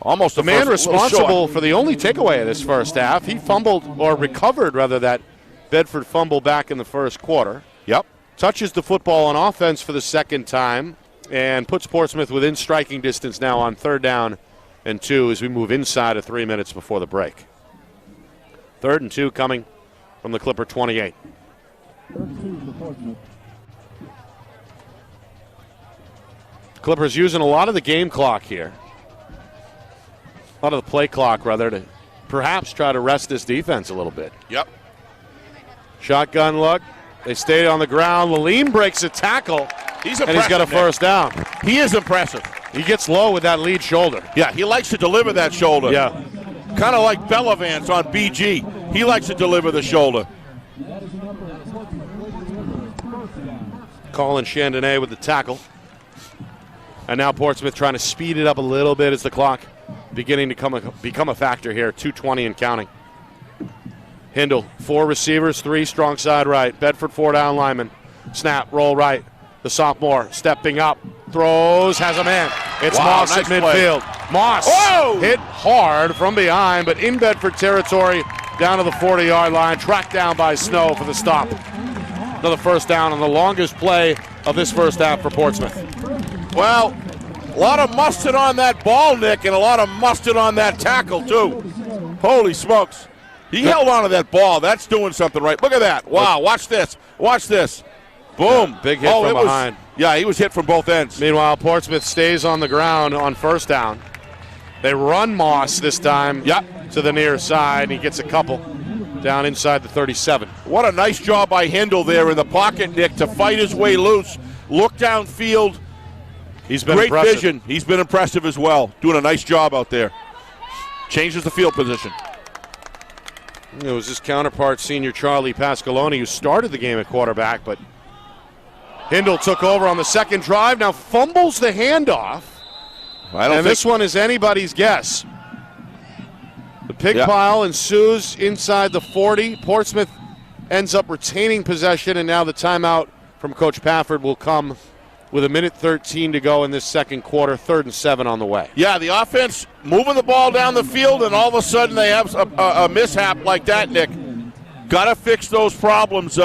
Almost the man responsible for the only takeaway of this first half. He fumbled, or recovered, rather, that Bedford fumble back in the first quarter. Yep. Touches the football on offense for the second time. and puts Portsmouth within striking distance now on 3rd down and 2 as we move inside of 3 minutes before the break. 3rd and 2 coming from the Clipper 28. Clippers using a lot of the game clock here. A lot of the play clock, rather, to perhaps try to rest this defense a little bit. Yep. Shotgun look. They stayed on the ground. Laline breaks a tackle. He's and he's got a first down. He is impressive. He gets low with that lead shoulder. Yeah, he likes to deliver that shoulder. Yeah. Kind of like Bellavance on BG. He likes to deliver the shoulder. Colin Chandonnet with the tackle. And now Portsmouth trying to speed it up a little bit as the clock beginning to become a factor here. 2:20 and counting. Hindle, 4 receivers, 3 strong side right. Bedford 4 down lineman. Snap, roll right. The sophomore stepping up, throws, has a man. It's Moss nice at midfield. Play. Moss hit hard from behind, but in Bedford territory, down to the 40-yard line, tracked down by Snow for the stop. Another first down on the longest play of this first half for Portsmouth. Well, a lot of mustard on that ball, Nick, and a lot of mustard on that tackle, too. Holy smokes. He held on to that ball. That's doing something right. Look at that. Wow, watch this. Watch this. Boom. Yeah, big hit from behind. He was hit from both ends. Meanwhile, Portsmouth stays on the ground on first down. They run Moss this time to the near side, and he gets a couple down inside the 37. What a nice job by Hindle there in the pocket, Nick, to fight his way loose. Look downfield. He's been great impressive. Vision. He's been impressive as well. Doing a nice job out there. Changes the field position. It was his counterpart, senior Charlie Pascaloni, who started the game at quarterback, but Hindle took over on the second drive, now fumbles the handoff. This one is anybody's guess. The pig pile ensues inside the 40. Portsmouth ends up retaining possession, and now the timeout from Coach Pafford will come with 1:13 to go in this second quarter, 3rd and 7 on the way. Yeah, the offense moving the ball down the field, and all of a sudden they have a mishap like that, Nick. Got to fix those problems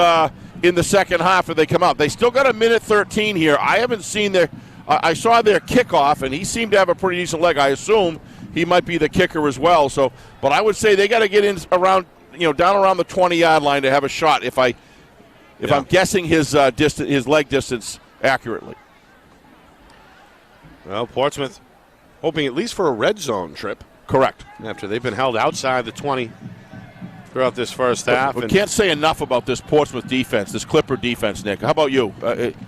in the second half if they come out. They still got 1:13 here. I haven't seen I saw their kickoff, and he seemed to have a pretty decent leg. I assume he might be the kicker as well. So, but I would say they got to get in around, down around the 20-yard line to have a shot. If I'm guessing his leg distance accurately. Well, Portsmouth hoping at least for a red zone trip. Correct. After they've been held outside the 20 throughout this first half. We can't say enough about this Portsmouth defense, this Clipper defense, Nick. How about you?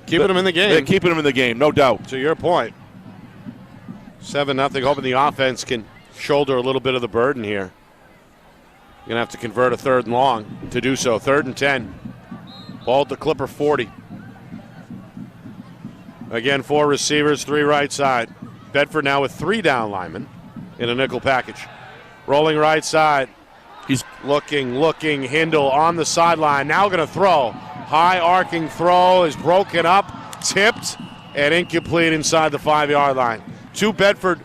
Keeping them in the game. They're keeping them in the game, no doubt. To your point. 7-0, hoping the offense can shoulder a little bit of the burden here. You're going to have to convert a 3rd and long to do so. 3rd and 10. Ball at the Clipper 40. Again, 4 receivers, 3 right side. Bedford now with 3 down linemen in a nickel package. Rolling right side. He's looking. Hindle on the sideline. Now going to throw. High arcing throw is broken up, tipped, and incomplete inside the 5-yard line. 2 Bedford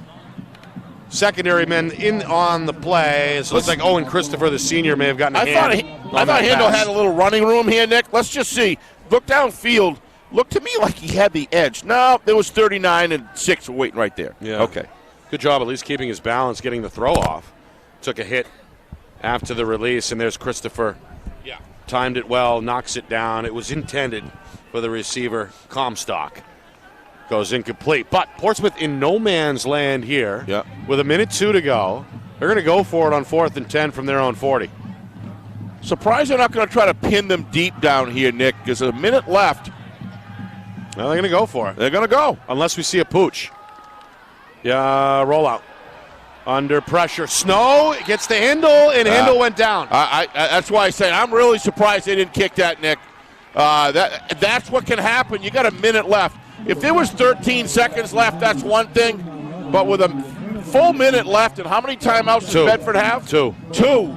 secondary men in on the play. So it looks like Owen Christopher, the senior, may have gotten a hand. I thought Hindle had a little running room here, Nick. Let's just see. Look downfield. Looked to me like he had the edge. No, there was 39 and 6 waiting right there. Yeah. Okay. Good job at least keeping his balance, getting the throw off. Took a hit after the release, and there's Christopher. Yeah. Timed it well, knocks it down. It was intended for the receiver, Comstock. Goes incomplete. But Portsmouth in no man's land here. Yeah. With 1:02 to go. They're going to go for it on 4th and 10 from their own 40. Surprised they're not going to try to pin them deep down here, Nick. There's a minute left. Well, they're going to go for it. They're going to go. Unless we see a pooch. Yeah, rollout. Under pressure. Snow gets the Hindle, and Hindle went down. That's why I say I'm really surprised they didn't kick that, Nick. That's what can happen. You got a minute left. If there was 13 seconds left, that's one thing. But with a full minute left, and how many timeouts does Bedford have? 2. 2.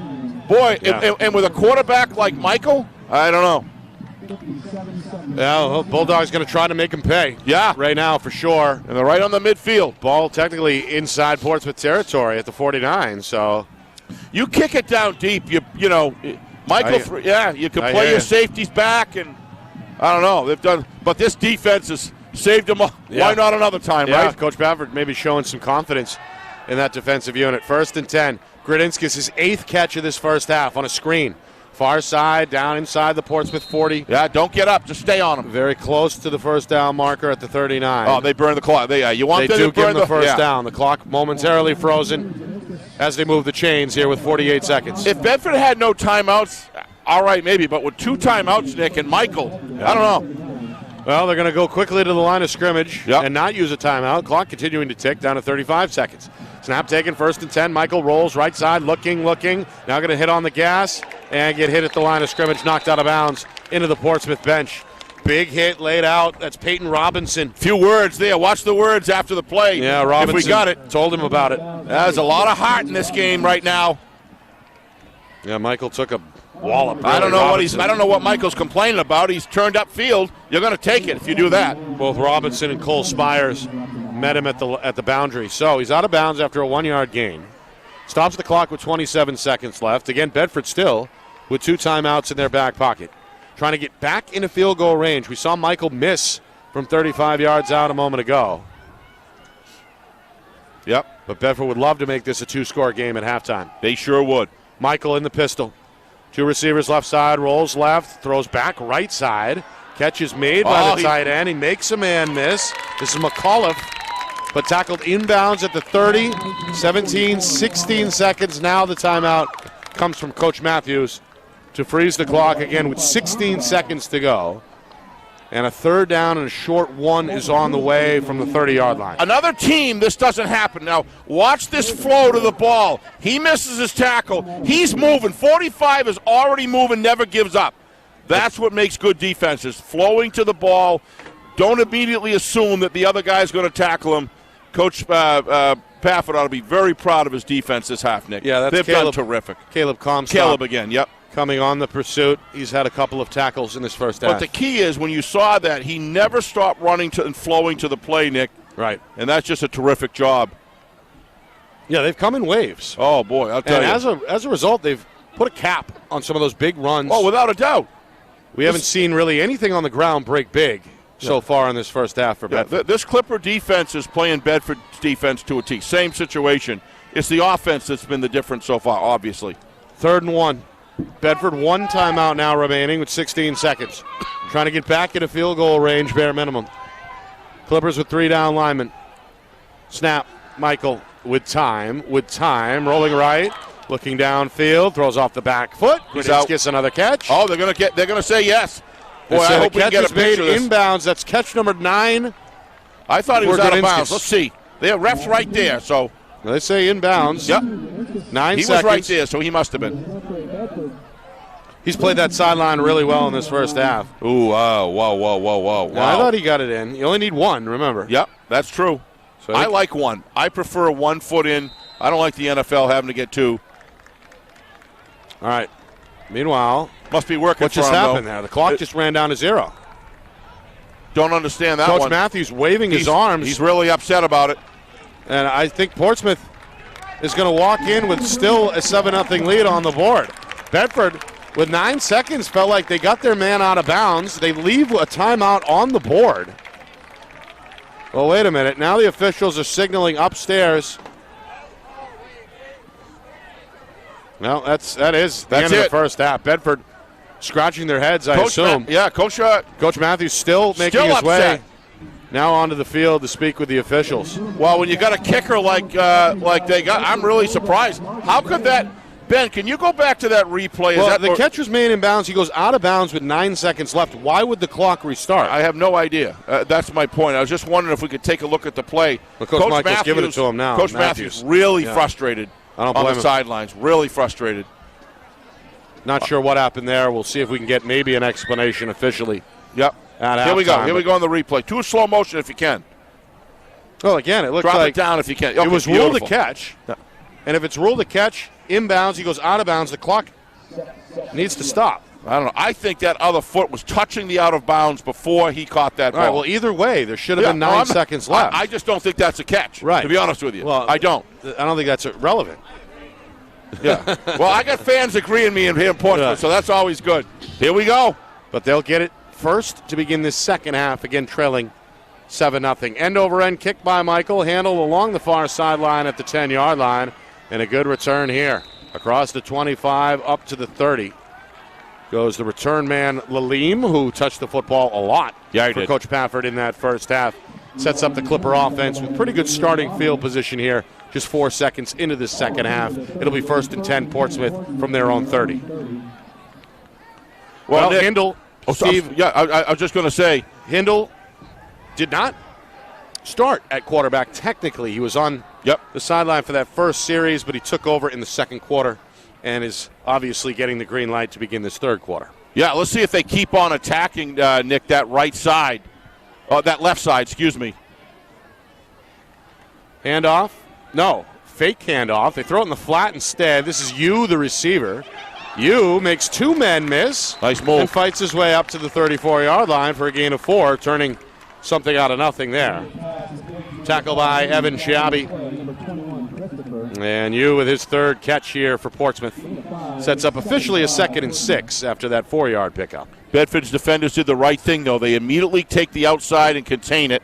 Boy, yeah. and with a quarterback like Michael, I don't know. Yeah, well, Bulldog's going to try to make him pay. Yeah. Right now, for sure. And they're right on the midfield. Ball technically inside Portsmouth territory at the 49, so. You kick it down deep, you know, Michael, you can play your safeties back, and I don't know. But this defense is Saved him. Yeah. Why not another time, Yeah, right? Coach Bedford maybe showing some confidence in that defensive unit. 1st and 10. Gradinskis, his 8th catch of this first half on a screen. Far side, down inside the Portsmouth 40. Yeah, don't get up. Just stay on him. Very close to the first down marker at the 39. Oh, they burn the clock. You want They them do to give burn him the first yeah. down. The clock momentarily frozen as they move the chains here with 48 seconds. If Bedford had no timeouts, all right, maybe. But with 2 timeouts, Nick and Michael, I don't know. Well, they're going to go quickly to the line of scrimmage Yep. and not use a timeout. Clock continuing to tick down to 35 seconds. Snap taken, 1st and 10. Michael rolls right side, looking. Now going to hit on the gas and get hit at the line of scrimmage, knocked out of bounds into the Portsmouth bench. Big hit laid out. That's Peyton Robinson. Few words there. Watch the words after the play. Yeah, Robinson. If we got it. Told him about it. There's a lot of heart in this game right now. Yeah, Michael took a wallop. Really. I don't know Robinson. I don't know what Michael's complaining about. He's turned up field. You're going to take it if you do that. Both Robinson and Cole Spires met him at the boundary. So he's out of bounds after a 1-yard gain. Stops the clock with 27 seconds left. Again, Bedford still with 2 timeouts in their back pocket. Trying to get back into field goal range. We saw Michael miss from 35 yards out a moment ago. Yep. But Bedford would love to make this a 2-score game at halftime. They sure would. Michael in the pistol. 2 receivers left side, rolls left, throws back right side. Catch is made by the tight end. He makes a man miss. This is McAuliffe, but tackled inbounds at the 30. 17, 16 seconds. Now the timeout comes from Coach Matthews to freeze the clock again with 16 seconds to go. And a 3rd down and a short 1 is on the way from the 30-yard line. Another team, this doesn't happen. Now, watch this flow to the ball. He misses his tackle. He's moving. 45 is already moving, never gives up. That's what makes good defenses. Flowing to the ball. Don't immediately assume that the other guy's going to tackle him. Coach Pafford ought to be very proud of his defense this half, Nick. Yeah, that's They've Caleb, done terrific. Caleb Comstock. Caleb again, yep. Coming on the pursuit. He's had a couple of tackles in this first half. But the key is when you saw that, he never stopped running and flowing to the play, Nick. Right. And that's just a terrific job. Yeah, they've come in waves. Oh, boy, I'll tell and you. as a result, they've put a cap on some of those big runs. Oh, without a doubt. We haven't seen really anything on the ground break big so far in this first half for Bedford. This Clipper defense is playing Bedford's defense to a T. Same situation. It's the offense that's been the difference so far, obviously. 3rd and 1. Bedford 1 timeout now remaining with 16 seconds. Trying to get back into field goal range, bare minimum. Clippers with 3 down linemen. Snap. Michael with time. Rolling right. Looking downfield. Throws off the back foot. Gets another catch. Oh, they're gonna say yes. Boy, I hope we can get a picture of this. Inbounds. That's catch number 9. I thought he was out of bounds. Let's see. There, ref's right there. So they say inbounds. Yep. 9 he seconds. was right there, so he must have been. He's played that sideline really well in this first half. Ooh, whoa. Wow. I thought he got it in. You only need 1, remember. Yep, that's true. So I like 1. I prefer 1 foot in. I don't like the NFL having to get 2. All right. Meanwhile, must be working. What just happened there? The clock just ran down to 0. Don't understand that Coach one. Matthews waving his arms. He's really upset about it. And I think Portsmouth is going to walk in with still a 7-0 lead on the board. Bedford, with 9 seconds, felt like they got their man out of bounds. They leave a timeout on the board. Well, wait a minute. Now the officials are signaling upstairs. Well, that is the end of the first half. Bedford scratching their heads, I assume. Coach Matthews still making his way now onto the field to speak with the officials. Well, when you got a kicker like they got, I'm really surprised. How could that, Ben? Can you go back to that replay? Well, the catcher's made in bounds. He goes out of bounds with 9 seconds left. Why would the clock restart? I have no idea. That's my point. I was just wondering if we could take a look at the play. Well, Coach Michael's Matthews, giving it to him now. Coach Matthews really frustrated on the sidelines. Really frustrated. Not sure what happened there. We'll see if we can get maybe an explanation officially. Yep. Here we go. Here we go on the replay. Do a slow motion if you can. Well, again, it looks Drop like it down if you can. Okay, it was ruled a catch. Yeah. And if it's ruled a catch, inbounds, he goes out of bounds. The clock needs to stop. I don't know. I think that other foot was touching the out of bounds before he caught that ball. All right, well, either way, there should have been 9 seconds left. I just don't think that's a catch, to be honest with you. Well, I don't. I don't think that's relevant. Yeah. Well, I got fans agreeing with me here in Portsmouth, so that's always good. Here we go. But they'll get it first to begin this second half, again trailing 7-0. End over end kick by Michael, handled along the far sideline at the 10-yard line, and a good return here. Across the 25, up to the 30. Goes the return man, Lalim, who touched the football a lot for Coach Pafford in that first half. Sets up the Clipper offense with pretty good starting field position here. Just 4 seconds into the second half. It'll be 1st and 10 Portsmouth from their own 30. Well, Nick, Hindle, Steve. I was just going to say. Hindle did not start at quarterback. Technically, he was on the sideline for that first series, but he took over in the second quarter and is obviously getting the green light to begin this third quarter. Yeah, let's see if they keep on attacking, Nick, that right side. That left side, excuse me. Handoff. No, fake handoff. They throw it in the flat instead. This is Yu, the receiver. Yu makes 2 men miss. Nice move. And fights his way up to the 34-yard line for a gain of 4, turning something out of nothing there. Tackle by Evan Chiabi. And Yu with his 3rd catch here for Portsmouth. Sets up officially a 2nd and 6 after that 4-yard pickup. Bedford's defenders did the right thing, though. They immediately take the outside and contain it.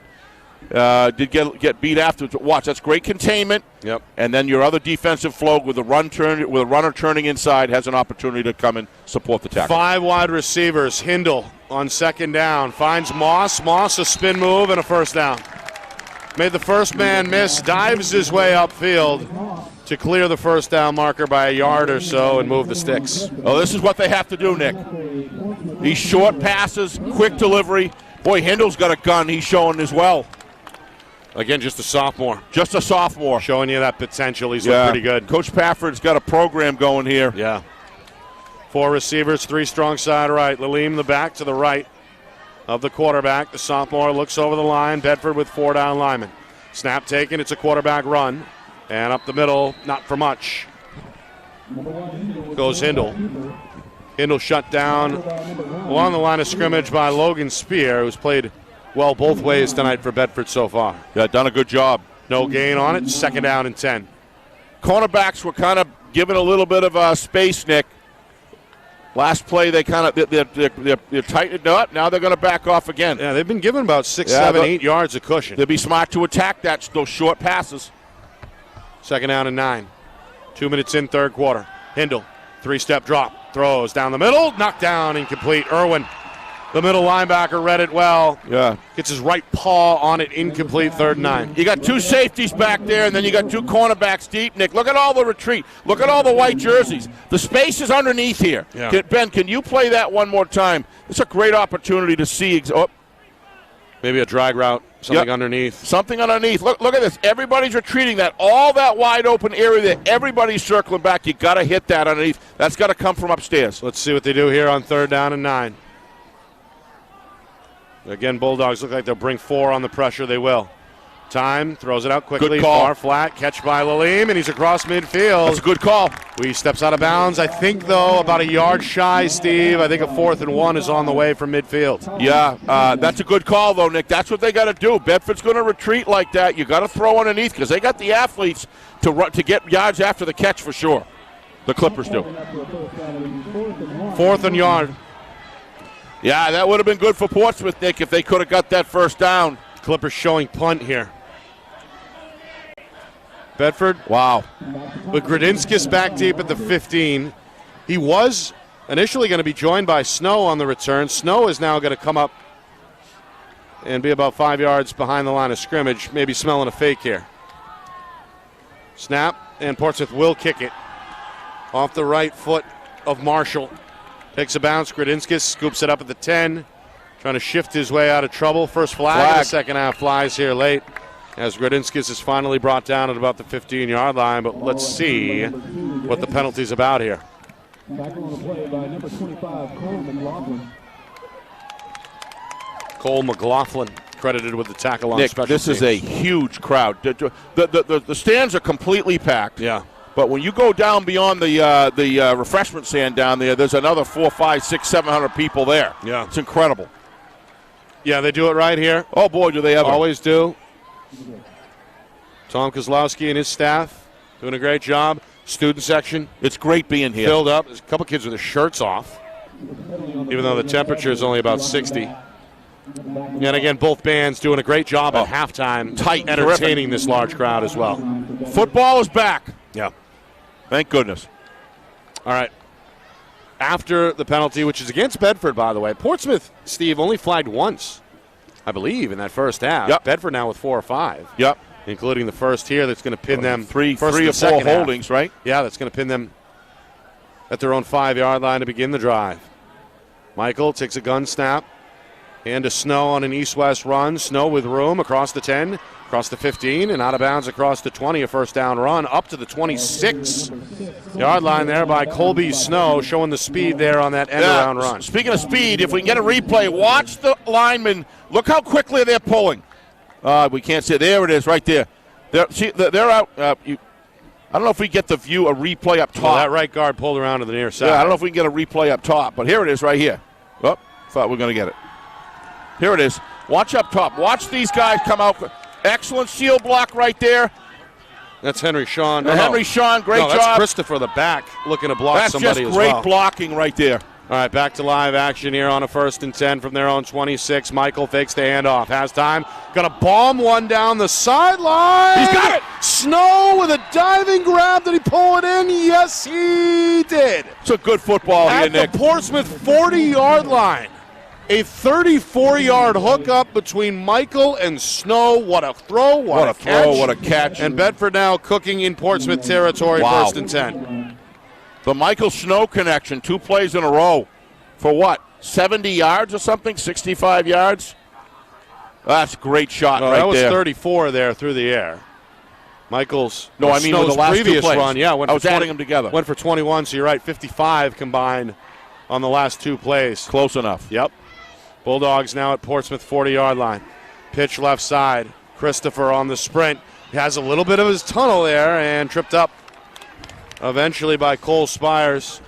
Did get beat afterwards. Watch, that's great containment. Yep. And then your other defensive flow with a runner turning inside has an opportunity to come and support the tackle. 5 wide receivers. Hindle on 2nd down finds Moss. Moss a spin move and a 1st down. Made the first man miss. Dives his way upfield to clear the 1st down marker by a yard or so and move the sticks. Oh, this is what they have to do, Nick. These short passes, quick delivery. Boy, Hindle's got a gun he's showing as well. Again, just a sophomore. Just a sophomore. Showing you that potential. He's looked pretty good. Coach Pafford's got a program going here. Yeah. 4 receivers, 3 strong side right. Lalim the back to the right of the quarterback. The sophomore looks over the line. Bedford with 4 down linemen. Snap taken. It's a quarterback run. And up the middle, not for much. Goes Hindle. Hindle shut down along the line of scrimmage by Logan Spear, who's played well both ways tonight for Bedford so far. Yeah, done a good job. No gain on it. 2nd down and 10. Cornerbacks were kind of given a little bit of space, Nick. Last play, they kind of they're tightened up. Now they're going to back off again. Yeah, they've been given about 6, 7, 8 yards of cushion. They'll be smart to attack those short passes. 2nd down and 9. 2 minutes in, 3rd quarter. Hindle, 3-step drop, throws down the middle, knocked down, incomplete. Irwin, the middle linebacker, read it well. Yeah. Gets his right paw on it, incomplete, 3rd and 9. You got 2 safeties back there, and then you got 2 cornerbacks deep, Nick. Look at all the retreat. Look at all the white jerseys. The space is underneath here. Yeah. Ben, can you play that one more time? It's a great opportunity to see. Maybe a drag route, something underneath. Something underneath. Look at this. Everybody's retreating that. All that wide open area that everybody's circling back. You got to hit that underneath. That's got to come from upstairs. Let's see what they do here on 3rd down and 9. Again, Bulldogs look like they'll bring 4 on the pressure. They will. Time, throws it out quickly. Good call. Far flat, catch by Lalim, and he's across midfield. That's a good call. He steps out of bounds. I think, though, about a yard shy, Steve. I think a 4th and 1 is on the way from midfield. Yeah, that's a good call, though, Nick. That's what they got to do. Bedford's going to retreat like that. You got to throw underneath because they got the athletes to get yards after the catch for sure. The Clippers do. 4th and yard. Yeah, that would have been good for Portsmouth, Nick, if they could have got that 1st down. Clippers showing punt here. Bedford. Wow. With Gradinskis back deep at the 15. He was initially going to be joined by Snow on the return. Snow is now going to come up and be about 5 yards behind the line of scrimmage, maybe smelling a fake here. Snap, and Portsmouth will kick it. Off the right foot of Marshall. Takes a bounce. Gradinskis scoops it up at the 10. Trying to shift his way out of trouble. First flag. In the second half flies here late as Gradinskis is finally brought down at about the 15-yard line. But let's see what the penalty's about here. Tackle on the play by number 25, Cole McLaughlin. Cole McLaughlin credited with the tackle on Nick, special this teams. is a huge crowd. The stands are completely packed. Yeah. But when you go down beyond the refreshment stand down there, there's another 400, 500, 600, 700 people there. Yeah. It's incredible. Yeah, they do it right here. Oh, boy, do they ever. Always do. Tom Kozlowski and his staff doing a great job. Student section. It's great being here. Filled up. There's a couple kids with their shirts off, even though the temperature is only about 60. And again, both bands doing a great job at halftime, tight, entertaining this large crowd as well. Football is back. Yeah. Thank goodness. All right. After the penalty, which is against Bedford, by the way, Portsmouth, Steve, only flagged once, I believe, in that first half. Yep. Bedford now with 4 or 5. Yep. Including the first here that's going to pin them. Three or four holdings, half. right? Yeah, that's going to pin them at their own 5-yard line to begin the drive. Michael takes a gun snap. And to Snow on an east-west run. Snow with room across the 10, across the 15, and out of bounds across the 20. A first down run up to the 26-yard line there by Colby Snow, showing the speed there on that end-around run. Speaking of speed, if we can get a replay, watch the linemen. Look how quickly they're pulling. We can't see it. There it is right there. They're out. I don't know if we get the view, a replay up top. Well, that right guard pulled around to the near side. Yeah, I don't know if we can get a replay up top, but here it is right here. Oh, thought we were going to get it. Here it is. Watch up top. Watch these guys come out. Excellent seal block right there. That's Henry Sean. Henry Sean, great job. That's Christopher, the back, looking to block somebody as well. That's just great blocking right there. All right, back to live action here on a 1st and 10 from their own 26. Michael fakes the handoff. Has time. Going to bomb one down the sideline. He's got it. Snow with a diving grab. Did he pull it in? Yes, he did. It's a good football here, Nick. At the Portsmouth 40-yard line. A 34-yard hookup between Michael and Snow. What a throw, what a catch. And Bedford now cooking in Portsmouth territory, Wow. 1st and 10. The Michael Snow connection, 2 plays in a row. For what, 70 yards or something, 65 yards? That's a great shot right there. That was 34 there through the air. Michael's with the last previous 2 plays. run, I was adding them together. Went for 21, so you're right, 55 combined on the last 2 plays. Close enough. Yep. Bulldogs now at Portsmouth 40-yard line. Pitch left side. Christopher on the sprint. He has a little bit of his tunnel there and tripped up eventually by Cole Spires.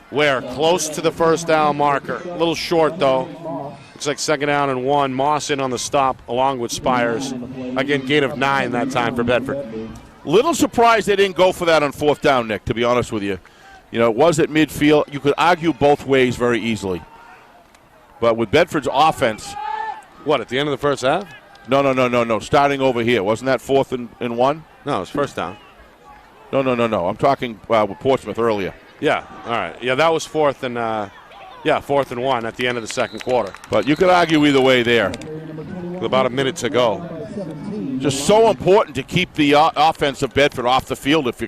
Where? Close to the first down marker. A little short, though. Looks like 2nd down and 1. Moss in on the stop along with Spires. Again, gain of 9 that time for Bedford. Little surprised they didn't go for that on 4th down, Nick, to be honest with you. You know, it was at midfield. You could argue both ways very easily. But with Bedford's offense. What, at the end of the first half? No. Starting over here. Wasn't that 4th and 1? No, it was first down. No. I'm talking with Portsmouth earlier. Yeah, all right. Yeah, that was 4th and 1 at the end of the second quarter. But you could argue either way there. With about a minute to go. Just so important to keep the offense of Bedford off the field if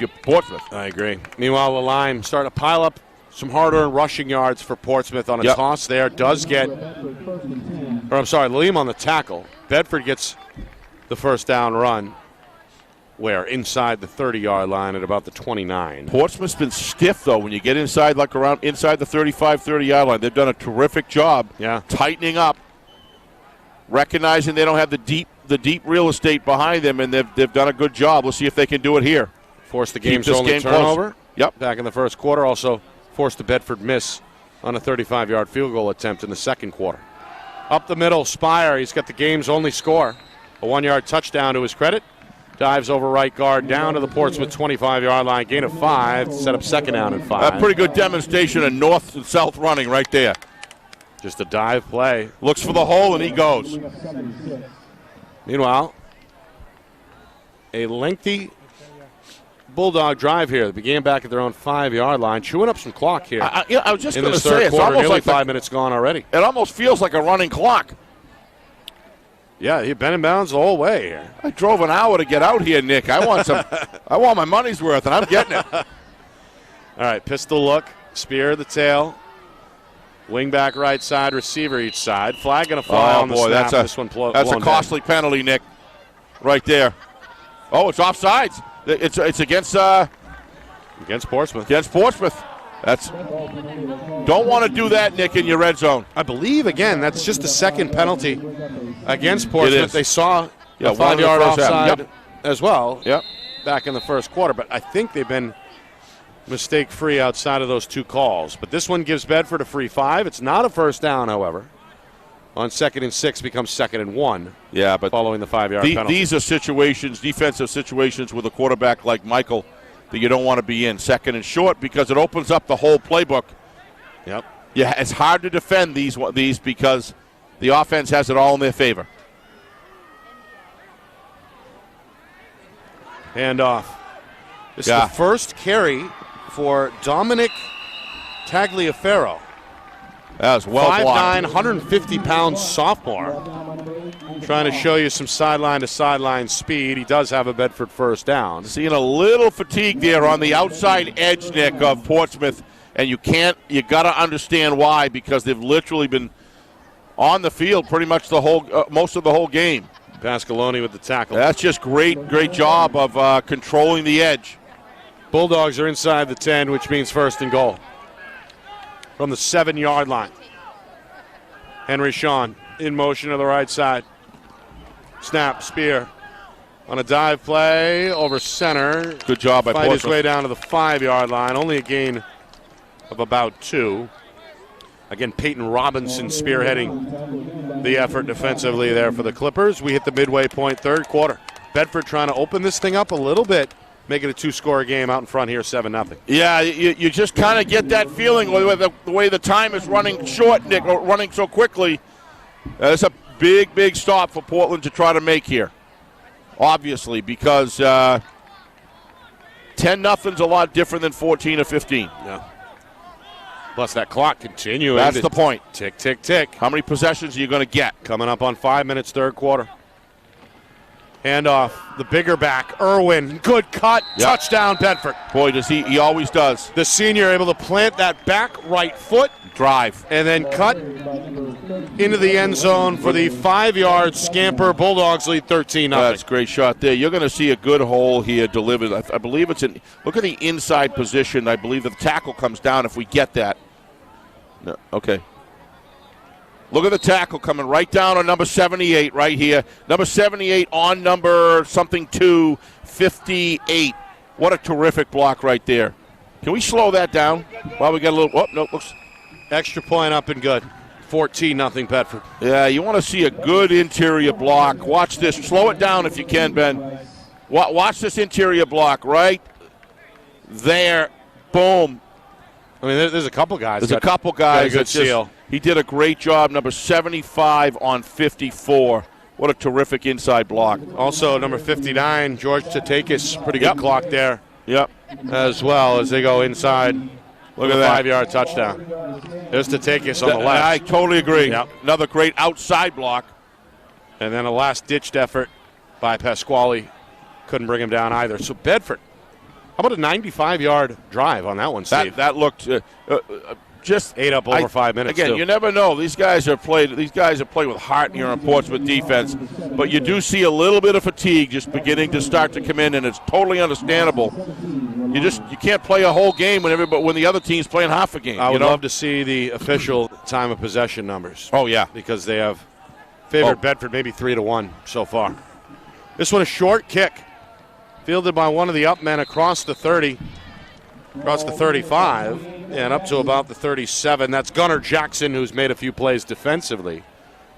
you're Portsmouth. I agree. Meanwhile, the line starting to pile up some hard-earned rushing yards for Portsmouth on a toss there. Liam on the tackle. Bedford gets the first down run. Where? Inside the 30-yard line at about the 29. Portsmouth's been stiff, though, when you get inside, like around inside the 35, 30-yard line. They've done a terrific job tightening up, recognizing they don't have the deep real estate behind them, and they've done a good job. Let's see if they can do it here. Force the game's only turnover. Close. Yep. Back in the first quarter. Also forced the Bedford miss on a 35-yard field goal attempt in the second quarter. Up the middle, Spire. He's got the game's only score. A 1-yard touchdown to his credit. Dives over right guard down to the Portsmouth 25-yard line. Gain of 5 to set up 2nd down and 5. A pretty good demonstration of north and south running right there. Just a dive play. Looks for the hole and he goes. Meanwhile, a lengthy Bulldog drive here that began back at their own 5-yard line, chewing up some clock here. I was just in going to this say, third it's quarter, almost nearly like 5 minutes gone already. It almost feels like a running clock. Yeah, you've been in bounds the whole way here. I drove an hour to get out here, Nick. I want my money's worth, and I'm getting it. All right, pistol look, spear the tail, wing back right side, receiver each side. Flag going to fly on the snap. That's a costly penalty, Nick, right there. Oh, it's offsides. It's against Portsmouth. Against Portsmouth. Don't want to do that, Nick, in your red zone. I believe, again, that's just the second penalty against Portsmouth. They saw a 5-yard offside as well back in the first quarter, but I think they've been mistake-free outside of those 2 calls. But this one gives Bedford a free 5. It's not a first down, however. On 2nd and 6 becomes 2nd and 1. Yeah, but following the 5-yard penalty. These are situations, defensive situations with a quarterback like Michael that you don't want to be in. 2nd and short because it opens up the whole playbook. Yep. Yeah, it's hard to defend these because the offense has it all in their favor. Handoff. This is the first carry for Dominic Tagliaferro. That was well blocked. 5'9", 150-pound sophomore. Trying to show you some sideline-to-sideline speed. He does have a Bedford first down. Seeing a little fatigue there on the outside edge, Nick, of Portsmouth, and you got to understand why, because they've literally been on the field pretty much the whole most of the whole game. Pasqualoni with the tackle. That's just great job of controlling the edge. Bulldogs are inside the 10, which means first and goal. From the 7-yard line. Henry Shawn in motion to the right side. Snap, spear. On a dive play over center. Good job by Fight Portsmouth. his way down to the 5-yard line. Only a gain of about 2. Again, Peyton Robinson spearheading the effort defensively there for the Clippers. We hit the midway point, third quarter. Bedford trying to open this thing up a little bit. Make it a 2-score game out in front here, 7-0. Yeah, you just kind of get that feeling with the way the time is running short, Nick, or running so quickly. It's a big stop for Portland to try to make here, obviously, because 10-0's a lot different than 14 or 15. Yeah. Plus that clock continuing. That's the point. Tick, tick, tick. How many possessions are you going to get? Coming up on 5 minutes, third quarter. Handoff, the bigger back, Irwin, good cut, touchdown Bedford. Boy, does he always does. The senior able to plant that back right foot. Drive. And then cut into the end zone for the 5-yard scamper. Bulldogs lead 13-0. That's a great shot there. You're going to see a good hole here delivered. I believe it's in, look at the inside position. I believe the tackle comes down if we get that. No, okay. Look at the tackle coming right down on number 78 right here. Number 78 on number something 258. What a terrific block right there. Can we slow that down while we get a little, no, looks. Extra point up and good. 14-0 Bedford. Yeah, you want to see a good interior block. Watch this. Slow it down if you can, Ben. Watch this interior block right there. Boom. I mean, there's a couple guys. There's a couple guys. Good seal. He did a great job. Number 75 on 54. What a terrific inside block. Also, number 59, George Tatakis. Pretty good clock there. Yep. As well as they go inside. Look at that 5-yard touchdown. There's Tatakis on the left. I totally agree. Yep. Another great outside block. And then a last-ditched effort by Pasquale. Couldn't bring him down either. So Bedford, how about a 95-yard drive on that one, Steve? That looked just ate up over 5 minutes. Again, too. You never know. These guys have played with heart here on Portsmouth defense, but you do see a little bit of fatigue just beginning to start to come in, and it's totally understandable. You can't play a whole game when the other team's playing half a game. I would love to see the official time of possession numbers. Oh yeah, because they have favored Bedford maybe 3-1 so far. This one a short kick, fielded by one of the up men across the 30, across the 35, and up to about the 37. That's Gunnar Jackson, who's made a few plays defensively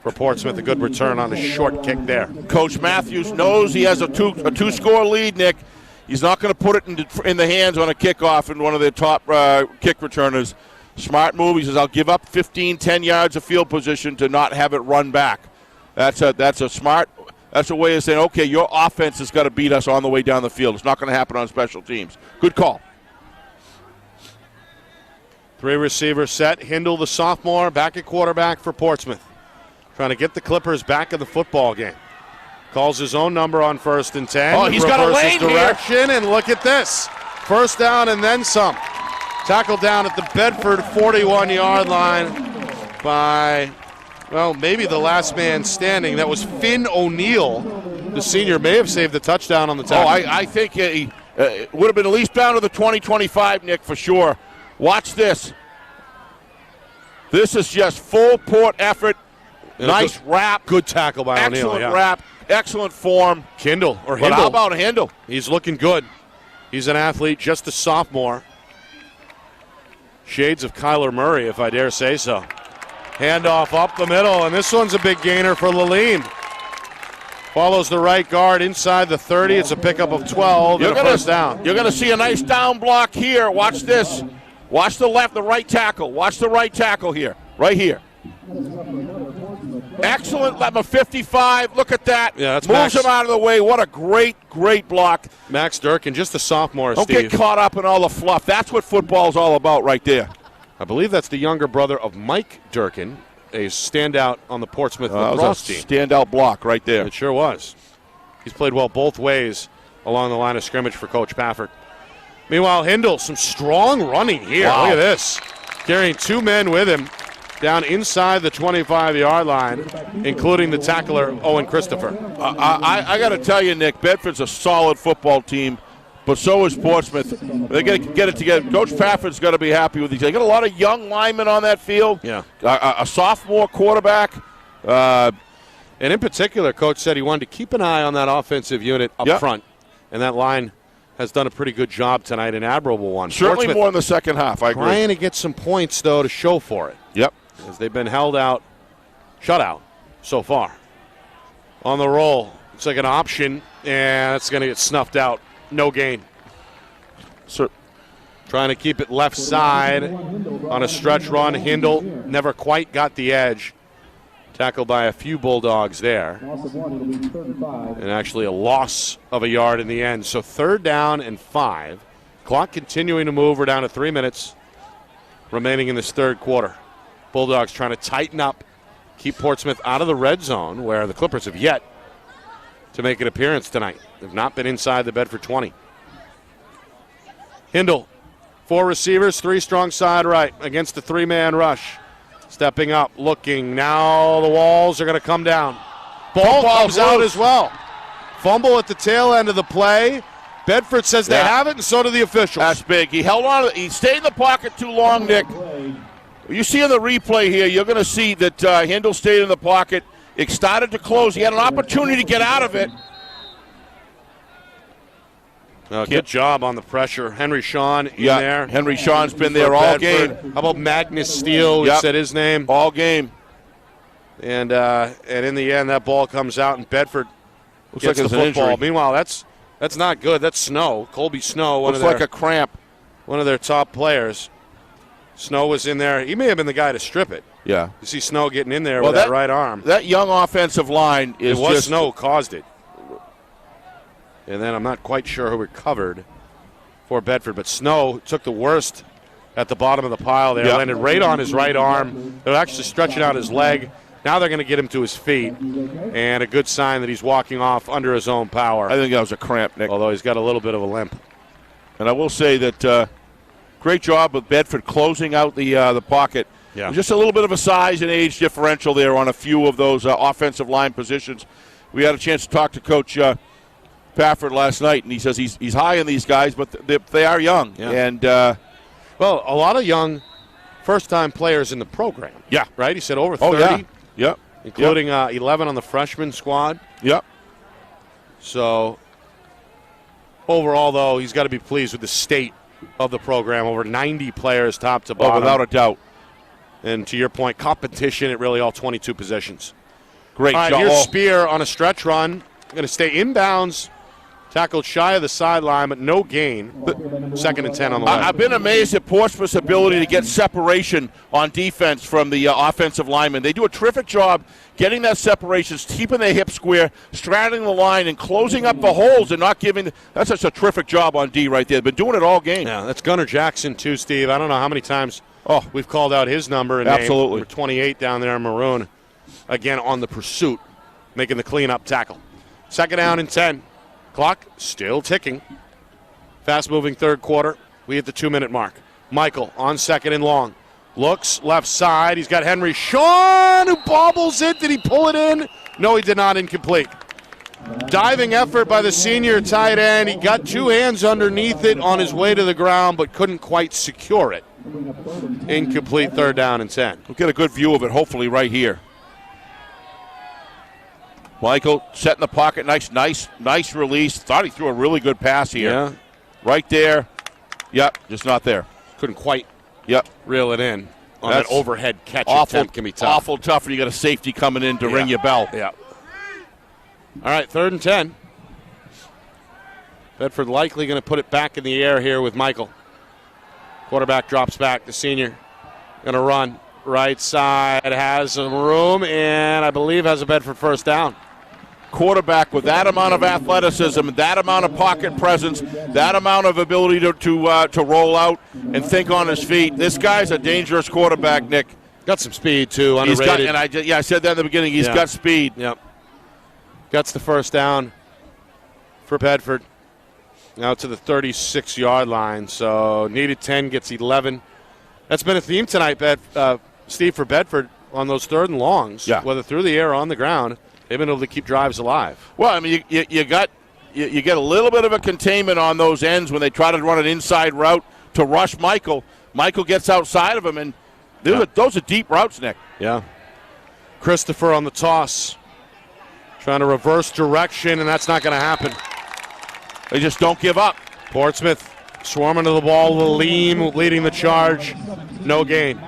for Portsmouth. A good return on a short kick there. Coach Matthews knows he has a two-score lead, Nick. He's not going to put it in the hands on a kickoff in one of their top kick returners. Smart move. He says, I'll give up 15, 10 yards of field position to not have it run back. That's a smart. That's a way of saying, okay, your offense has got to beat us on the way down the field. It's not going to happen on special teams. Good call. 3 receivers set. Hindle, the sophomore, back at quarterback for Portsmouth. Trying to get the Clippers back in the football game. Calls his own number on 1st and 10. Oh, he's got a lane direction, and look at this. First down and then some. Tackled down at the Bedford 41-yard line by, well, maybe the last man standing. That was Finn O'Neill. The senior may have saved the touchdown on the tackle. Oh, I think it would have been at least down to the 20-25, Nick, for sure. Watch this. This is just full port effort. Nice wrap. Good tackle by O'Neill. Excellent wrap. Excellent form. Hindle. But how about Hindle? He's looking good. He's an athlete, just a sophomore. Shades of Kyler Murray, if I dare say so. Handoff up the middle, and this one's a big gainer for Laline. Follows the right guard inside the 30. It's a pickup of 12 and a first down. You're going to see a nice down block here. Watch this. Watch the right tackle. Watch the right tackle here. Right here. Excellent. Number 55. Look at that. Yeah, that's Moves Max. him out of the way. What a great block. Max Durkin, just a sophomore, Don't Steve. get caught up in all the fluff. That's what football's all about right there. I believe that's the younger brother of Mike Durkin, a standout on the Portsmouth lacrosse team. Standout block right there. It sure was. He's played well both ways along the line of scrimmage for Coach Pafford. Meanwhile, Hindle, some strong running here. Wow. Look at this. Carrying two men with him down inside the 25-yard line, including the tackler, Owen Christopher. I got to tell you, Nick, Bedford's a solid football team, but so is Portsmouth. They got to get it together. Coach Pafford's got to be happy with these. They got a lot of young linemen on that field. Yeah. A sophomore quarterback. And in particular, Coach said he wanted to keep an eye on that offensive unit up front, and that line has done a pretty good job tonight, an admirable one. Certainly Portsmouth more in the second half, I agree. trying to get some points, though, to show for it. Yep. As they've been shut out so far. On the roll, it's like an option, and it's going to get snuffed out. No gain. So, trying to keep it left side on a stretch run. Hindle never quite got the edge. Tackled by a few Bulldogs there. And actually a loss of a yard in the end. So 3rd down and 5. Clock continuing to move. We're down to 3 minutes remaining in this third quarter. Bulldogs trying to tighten up, keep Portsmouth out of the red zone, where the Clippers have yet to make an appearance tonight. They've not been inside the Bedford 20. Hindle, 4 receivers, 3 strong side right against the 3-man rush. Stepping up, looking. Now the walls are going to come down. Ball comes out as well. Fumble at the tail end of the play. Bedford says they have it, and so do the officials. that's big. He held on. He stayed in the pocket too long, Nick. You see in the replay here, you're going to see that Hindle stayed in the pocket. It started to close. He had an opportunity to get out of it. Good job on the pressure. Henry Shawn in there. Henry Shawn's been there all Bedford. game. How about Magnus Steele? We said his name. All game. And in the end, that ball comes out, and Bedford gets like the an football. injury. Meanwhile, that's not good. That's Snow, Colby Snow. Looks like a cramp. One of their top players. Snow was in there. He may have been the guy to strip it. Yeah. You see Snow getting in there with that right arm. That young offensive line is Snow caused it. And then I'm not quite sure who recovered for Bedford, but Snow took the worst at the bottom of the pile there. Landed right on his right arm. They're actually stretching out his leg. Now they're going to get him to his feet, and a good sign that he's walking off under his own power. I think that was a cramp, Nick. Although he's got a little bit of a limp. And I will say that great job with Bedford closing out the pocket. Yeah. Just a little bit of a size and age differential there on a few of those offensive line positions. We had a chance to talk to Coach Pafford last night, and he says he's high on these guys, but they are young. Yeah. And well, a lot of young first-time players in the program. Yeah. Right? He said over 30. Oh, yeah. Yep. Including 11 on the freshman squad. Yep. So, overall, though, he's got to be pleased with the state of the program. Over 90 players top to bottom. Oh, without a doubt. And to your point, competition at really all 22 positions. Great All right, job. here's Spear on a stretch run. Going to stay inbounds. Tackled shy of the sideline, but no gain. 2nd and 10 on the way. I've been amazed at Portsmouth's ability to get separation on defense from the offensive linemen. They do a terrific job getting that separation, keeping their hips square, straddling the line, and closing up the holes and not giving. That's just a terrific job on D right there. They've been doing it all game. Yeah, that's Gunnar Jackson, too, Steve. I don't know how many times we've called out his number and absolutely. Number 28 down there in maroon. Again, on the pursuit, making the cleanup tackle. 2nd down and 10. Clock still ticking. Fast-moving third quarter. We hit the 2-minute mark. Michael on 2nd and long. Looks left side. He's got Henry Shawn who bobbles it. Did he pull it in? No, he did not. Incomplete. Diving effort by the senior tight end. He got 2 hands underneath it on his way to the ground, but couldn't quite secure it. Incomplete 3rd down and 10. We'll get a good view of it, hopefully, right here. Michael set in the pocket. Nice release. Thought he threw a really good pass here. Yeah. Right there. Yep, just not there. Couldn't quite Yep. reel it in. On that overhead catch awful, attempt can be tough. Awful tough when you got a safety coming in to ring your bell. Yeah. All right, 3rd and 10. Bedford likely going to put it back in the air here with Michael. Quarterback drops back. The senior going to run. right side, has some room, and I believe has a Bedford first down. Quarterback with that amount of athleticism, that amount of pocket presence, that amount of ability to roll out and think on his feet. This guy's a dangerous quarterback, Nick. Got some speed, too, underrated. I said that in the beginning. He's got speed. Yep. Gets the first down for Bedford. Now to the 36-yard line, so needed 10, gets 11. That's been a theme tonight, Steve, for Bedford on those third and longs, whether through the air or on the ground. They've been able to keep drives alive. Well, I mean, you get a little bit of a containment on those ends when they try to run an inside route to rush Michael. Michael gets outside of him, and those are deep routes, Nick. Yeah. Christopher on the toss, trying to reverse direction, and that's not going to happen. They just don't give up. Portsmouth swarming to the ball. Leem leading the charge. No gain.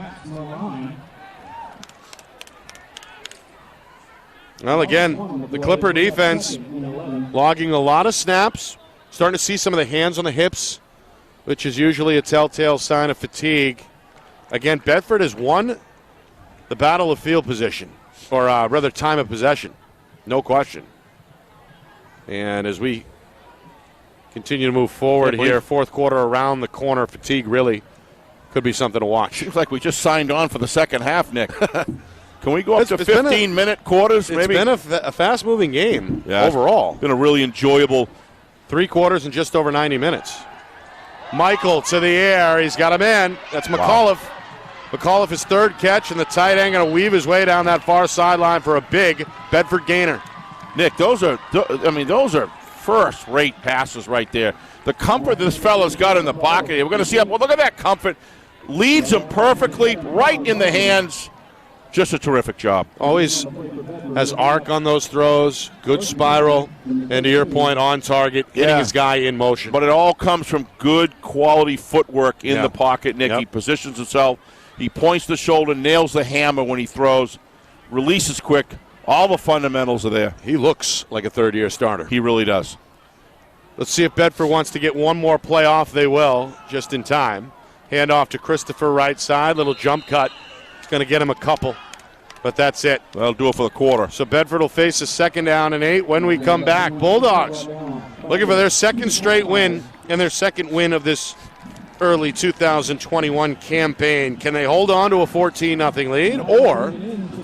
Well, again, the Clipper defense logging a lot of snaps. Starting to see some of the hands on the hips, which is usually a telltale sign of fatigue. Again, Bedford has won the battle of field position, or rather time of possession. No question. And as we continue to move forward here, fourth quarter around the corner, fatigue really could be something to watch. Seems like we just signed on for the second half, Nick. Can we go up to 15-minute quarters? It's been a fast-moving game overall. Been a really enjoyable 3 quarters in just over 90 minutes. Michael to the air. He's got a man. That's McAuliffe. Wow. McAuliffe, his third catch, and the tight end going to weave his way down that far sideline for a big Bedford gainer. Nick, those are first-rate passes right there. The comfort this fella's got in the pocket. We're going to see. Well, look at that comfort. Leads him perfectly, right in the hands. Just a terrific job. Always has arc on those throws, good spiral, and to your point, on target, hitting his guy in motion. But it all comes from good quality footwork in the pocket, Nick. He positions himself. He points the shoulder, nails the hammer when he throws, releases quick. All the fundamentals are there. He looks like a third-year starter. He really does. Let's see if Bedford wants to get one more play off. They will, just in time. Hand off to Christopher right side. Little jump cut. Going to get him a couple, but that's it. That'll do it for the quarter. So Bedford will face a 2nd down and 8 when we come back. Bulldogs looking for their second straight win and their second win of this early 2021 campaign. Can they hold on to a 14-0 lead, or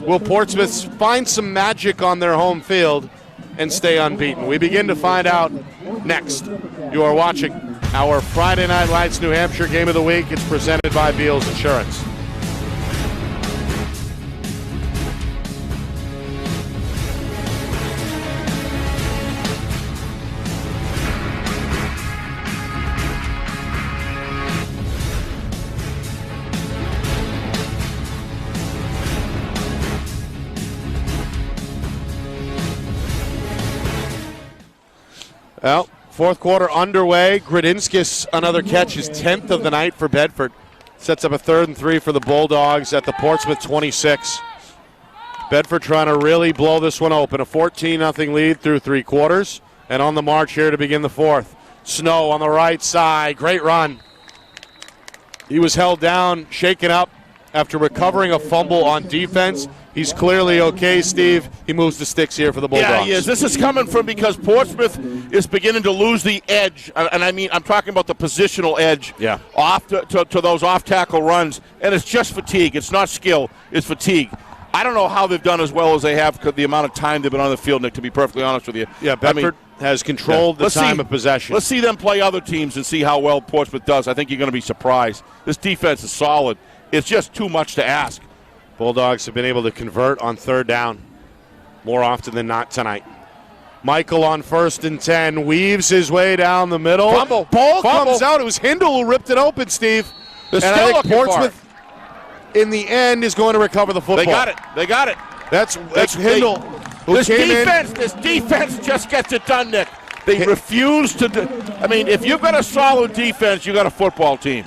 will Portsmouth find some magic on their home field and stay unbeaten? We begin to find out next. You are watching our Friday Night Lights New Hampshire Game of the Week. It's presented by Beals Insurance. Well, fourth quarter underway. Gradinskis, another catch, his 10th of the night for Bedford. Sets up a 3rd and 3 for the Bulldogs at the Portsmouth 26. Bedford trying to really blow this one open. A 14-0 lead through 3 quarters. And on the march here to begin the fourth. Snow on the right side. Great run. He was held down, shaken up after recovering a fumble on defense. He's clearly okay, Steve. He moves the sticks here for the Bulldogs. Yeah, he is. This is coming from because Portsmouth is beginning to lose the edge. And I mean, I'm talking about the positional edge off to those off-tackle runs. And it's just fatigue. It's not skill. It's fatigue. I don't know how they've done as well as they have because the amount of time they've been on the field, Nick, to be perfectly honest with you. Yeah, Bedford has controlled the time of possession. Let's see them play other teams and see how well Portsmouth does. I think you're going to be surprised. This defense is solid. It's just too much to ask. Bulldogs have been able to convert on 3rd down more often than not tonight. Michael on 1st and 10 weaves his way down the middle. Fumble. Ball comes out. It was Hindle who ripped it open, Steve. And I think Portsmouth, in the end, is going to recover the football. They got it. That's Hindle. This defense just gets it done, Nick. They refuse to I mean, if you've got a solid defense, you've got a football team.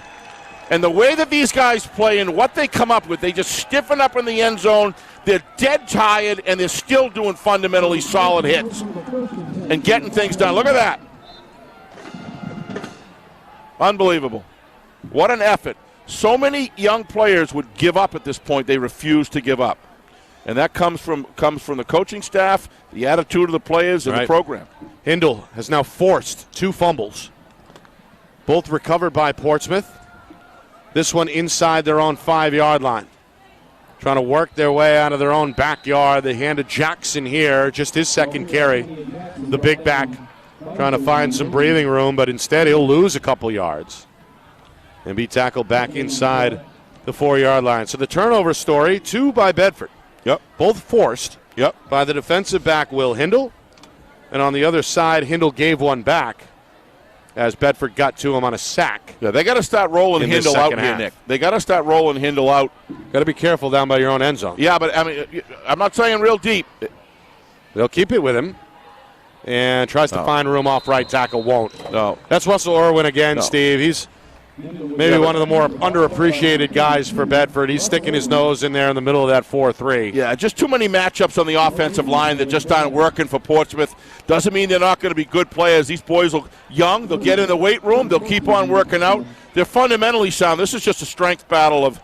And the way that these guys play and what they come up with, they just stiffen up in the end zone. They're dead tired, and they're still doing fundamentally solid hits and getting things done. Look at that. Unbelievable. What an effort. So many young players would give up at this point. They refuse to give up. And that comes from the coaching staff, the attitude of the players, and the program. Hindle has now forced 2 fumbles, both recovered by Portsmouth. This one inside their own 5-yard line. Trying to work their way out of their own backyard. They handed Jackson here, just his second carry, the big back, trying to find some breathing room, but instead he'll lose a couple yards and be tackled back inside the 4-yard line. So the turnover story, 2 by Bedford. Yep. Both forced by the defensive back, Will Hindle. And on the other side, Hindle gave one back as Bedford got to him on a sack. Yeah, they got to start rolling Hindle out here, Nick. They got to start rolling Hindle out. Got to be careful down by your own end zone. Yeah, but I mean, I'm not saying real deep. They'll keep it with him. And tries to find room off right tackle, won't. No. That's Russell Irwin again, Steve. He's maybe one of the more underappreciated guys for Bedford. He's sticking his nose in there in the middle of that 4-3. Yeah, just too many matchups on the offensive line that just aren't working for Portsmouth. Doesn't mean they're not going to be good players. These boys are young. They'll get in the weight room. They'll keep on working out. They're fundamentally sound. This is just a strength battle of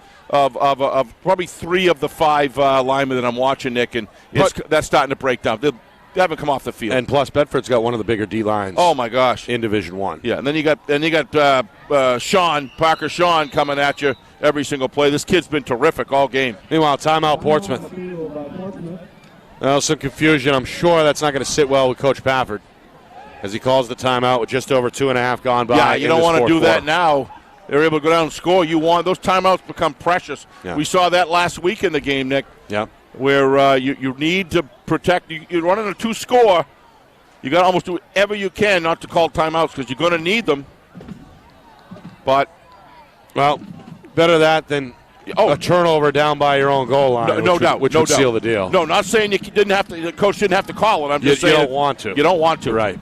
probably 3 of the 5 linemen that I'm watching, Nick, and that's starting to break down. They haven't come off the field. And plus, Bedford's got one of the bigger D lines. Oh my gosh, in Division I. Yeah, and then you got Parker Sean coming at you every single play. This kid's been terrific all game. Meanwhile, timeout Portsmouth. Well, some confusion. I'm sure that's not going to sit well with Coach Pafford as he calls the timeout with just over 2.5 gone by. Yeah, you don't want to do that now. They're able to go down and score. You want those timeouts become precious. Yeah. We saw that last week in the game, Nick. Yeah. Where you need to protect. You're running a 2-score. You got to almost do whatever you can not to call timeouts because you're going to need them. But, well, better that than a turnover down by your own goal line. No doubt. Which would seal the deal. No, not saying you didn't have to. The coach didn't have to call it. I'm just saying you don't want to. You don't want to. Right.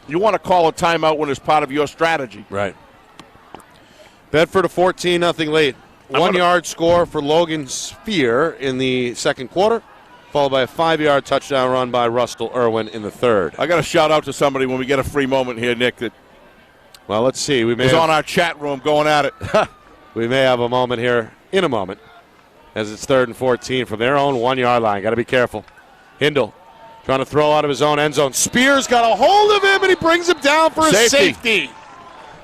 You want to call a timeout when it's part of your strategy. Right. Bedford a 14-0 lead. 1-yard score for Logan Spear in the second quarter, followed by a 5-yard touchdown run by Russell Irwin in the third. I got to shout out to somebody when we get a free moment here, Nick. Well, let's see. We may is on our chat room going at it. We may have a moment here in a moment as it's 3rd and 14 from their own 1-yard line. Got to be careful. Hindle trying to throw out of his own end zone. Spears got a hold of him, and he brings him down for a safety.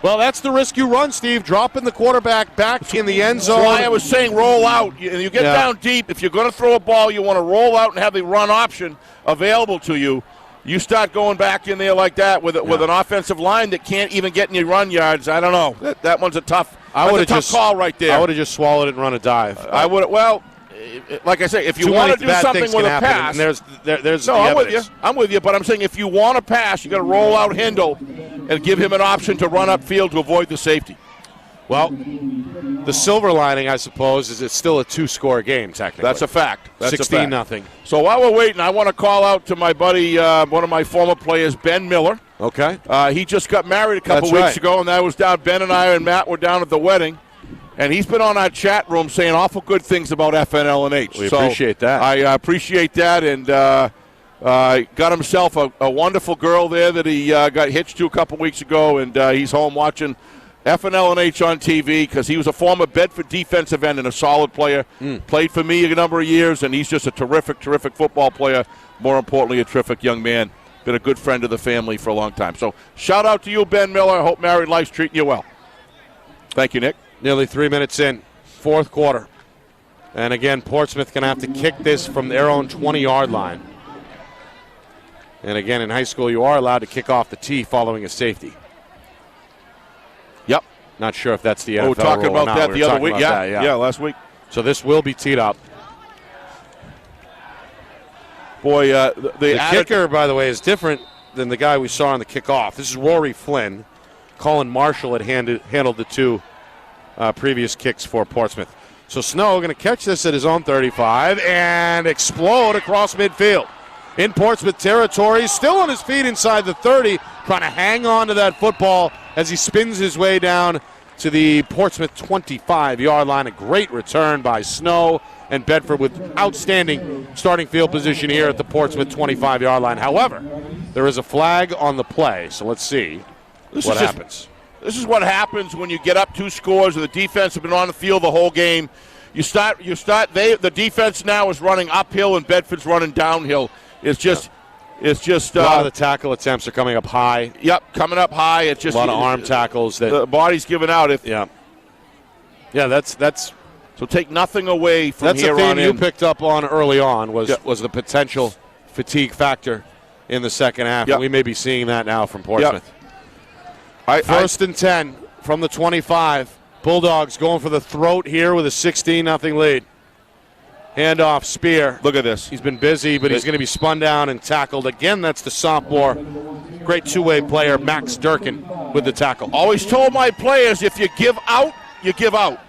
Well, that's the risk you run, Steve, dropping the quarterback back in the end zone. That's why I was saying roll out. You get down deep. If you're going to throw a ball, you want to roll out and have the run option available to you. You start going back in there like that with an offensive line that can't even get any run yards. I don't know. That one's a tough call right there. I would have just swallowed it and run a dive. I would. Well, like I say, if you want to do something with a pass, there's I'm with you. I'm with you, but I'm saying if you want to pass, you got to roll out Hindle and give him an option to run upfield to avoid the safety. Well, the silver lining, I suppose, is it's still a 2-score game, technically. That's a fact. That's 16-0. So while we're waiting, I want to call out to my buddy, one of my former players, Ben Miller. Okay. He just got married a couple weeks ago, and that was down. Ben and I and Matt were down at the wedding. And he's been on our chat room saying awful good things about FNLNH. We appreciate that. I appreciate that, and got himself a wonderful girl there that he got hitched to a couple weeks ago, and he's home watching FNLNH on TV because he was a former Bedford defensive end and a solid player. Played for me a number of years, and he's just a terrific, terrific football player. More importantly, a terrific young man. Been a good friend of the family for a long time. So shout out to you, Ben Miller. I hope married life's treating you well. Thank you, Nick. Nearly 3 minutes in, fourth quarter. And again, Portsmouth going to have to kick this from their own 20-yard line. And again, in high school, you are allowed to kick off the tee following a safety. Yep. Not sure if that's the NFL rule. We were talking about that the other week. Yeah, last week. So this will be teed up. Boy, the kicker, by the way, is different than the guy we saw on the kickoff. This is Rory Flynn. Colin Marshall had handled the 2 previous kicks for Portsmouth. So Snow going to catch this at his own 35 and explode across midfield. In Portsmouth territory, still on his feet inside the 30, trying to hang on to that football as he spins his way down to the Portsmouth 25-yard line. A great return by Snow, and Bedford with outstanding starting field position here at the Portsmouth 25-yard line. However, there is a flag on the play, so let's see what happens. This is what happens when you get up 2 scores and the defense has been on the field the whole game. The defense now is running uphill and Bedford's running downhill. It's just a lot of the tackle attempts are coming up high. Yep, coming up high. It's just a lot of arm tackles that the body's giving out. That's so take nothing away from here on in. That's the thing you picked up on early on was the potential fatigue factor in the second half. Yep. And we may be seeing that now from Portsmouth. First and 10 from the 25. Bulldogs going for the throat here with a 16-0 lead. Handoff, Spear. Look at this. He's been busy, but he's going to be spun down and tackled. Again, that's the sophomore, great two-way player, Max Durkin, with the tackle. Always told my players, if you give out,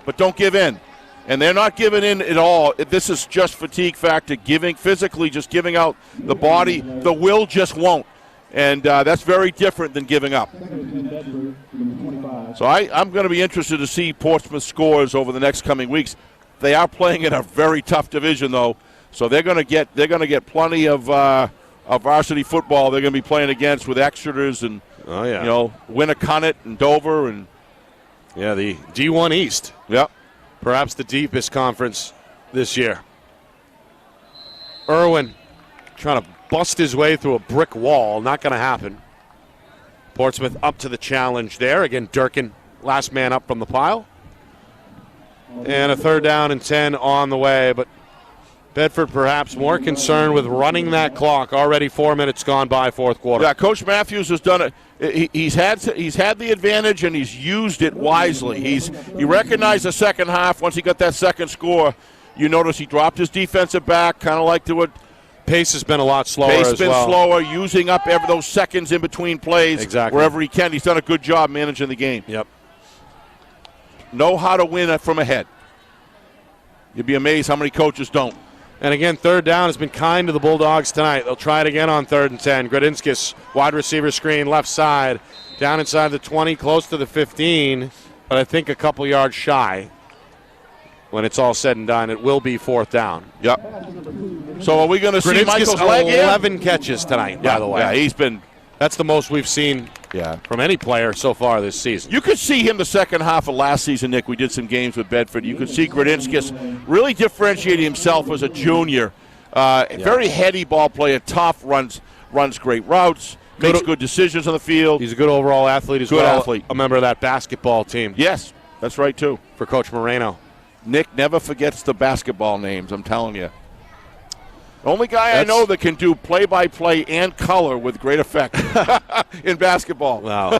but don't give in. And they're not giving in at all. This is just fatigue factor, physically just giving out. The body, the will just won't. And that's very different than giving up. So I'm going to be interested to see Portsmouth scores over the next coming weeks. They are playing in a very tough division, though, so they're going to get plenty of varsity football. They're going to be playing against with Exeter's and Winnicott and Dover and the D1 East. Yep, perhaps the deepest conference this year. Irwin trying to bust his way through a brick wall. Not going to happen. Portsmouth up to the challenge there. Again, Durkin, last man up from the pile. And a 3rd down and 10 on the way. But Bedford perhaps more concerned with running that clock. Already 4 minutes gone by, fourth quarter. Yeah, Coach Matthews has done it. He's had the advantage, and he's used it wisely. He recognized the second half. Once he got that second score, you notice he dropped his defensive back, kind of like the pace has been a lot slower. Pace has been slower, using up those seconds in between plays wherever he can. He's done a good job managing the game. Yep. Know how to win from ahead. You'd be amazed how many coaches don't. And again, 3rd down has been kind to the Bulldogs tonight. They'll try it again on 3rd and 10. Gradinskis, wide receiver screen, left side, down inside the 20, close to the 15, but I think a couple yards shy. When it's all said and done, it will be 4th down. Yep. So are we going to see Michael's leg here? 11 catches tonight, by the way. Yeah, he's been. That's the most we've seen from any player so far this season. You could see him the second half of last season, Nick. We did some games with Bedford. You could see Gradinskis really differentiating himself as a junior. Very heady ball player, tough, runs great routes, makes good decisions on the field. He's a good overall athlete as well. Good athlete. A member of that basketball team. Yes, that's right, too. For Coach Moreno. Nick never forgets the basketball names, I'm telling you. The only guy I know that can do play-by-play and color with great effect in basketball. Wow.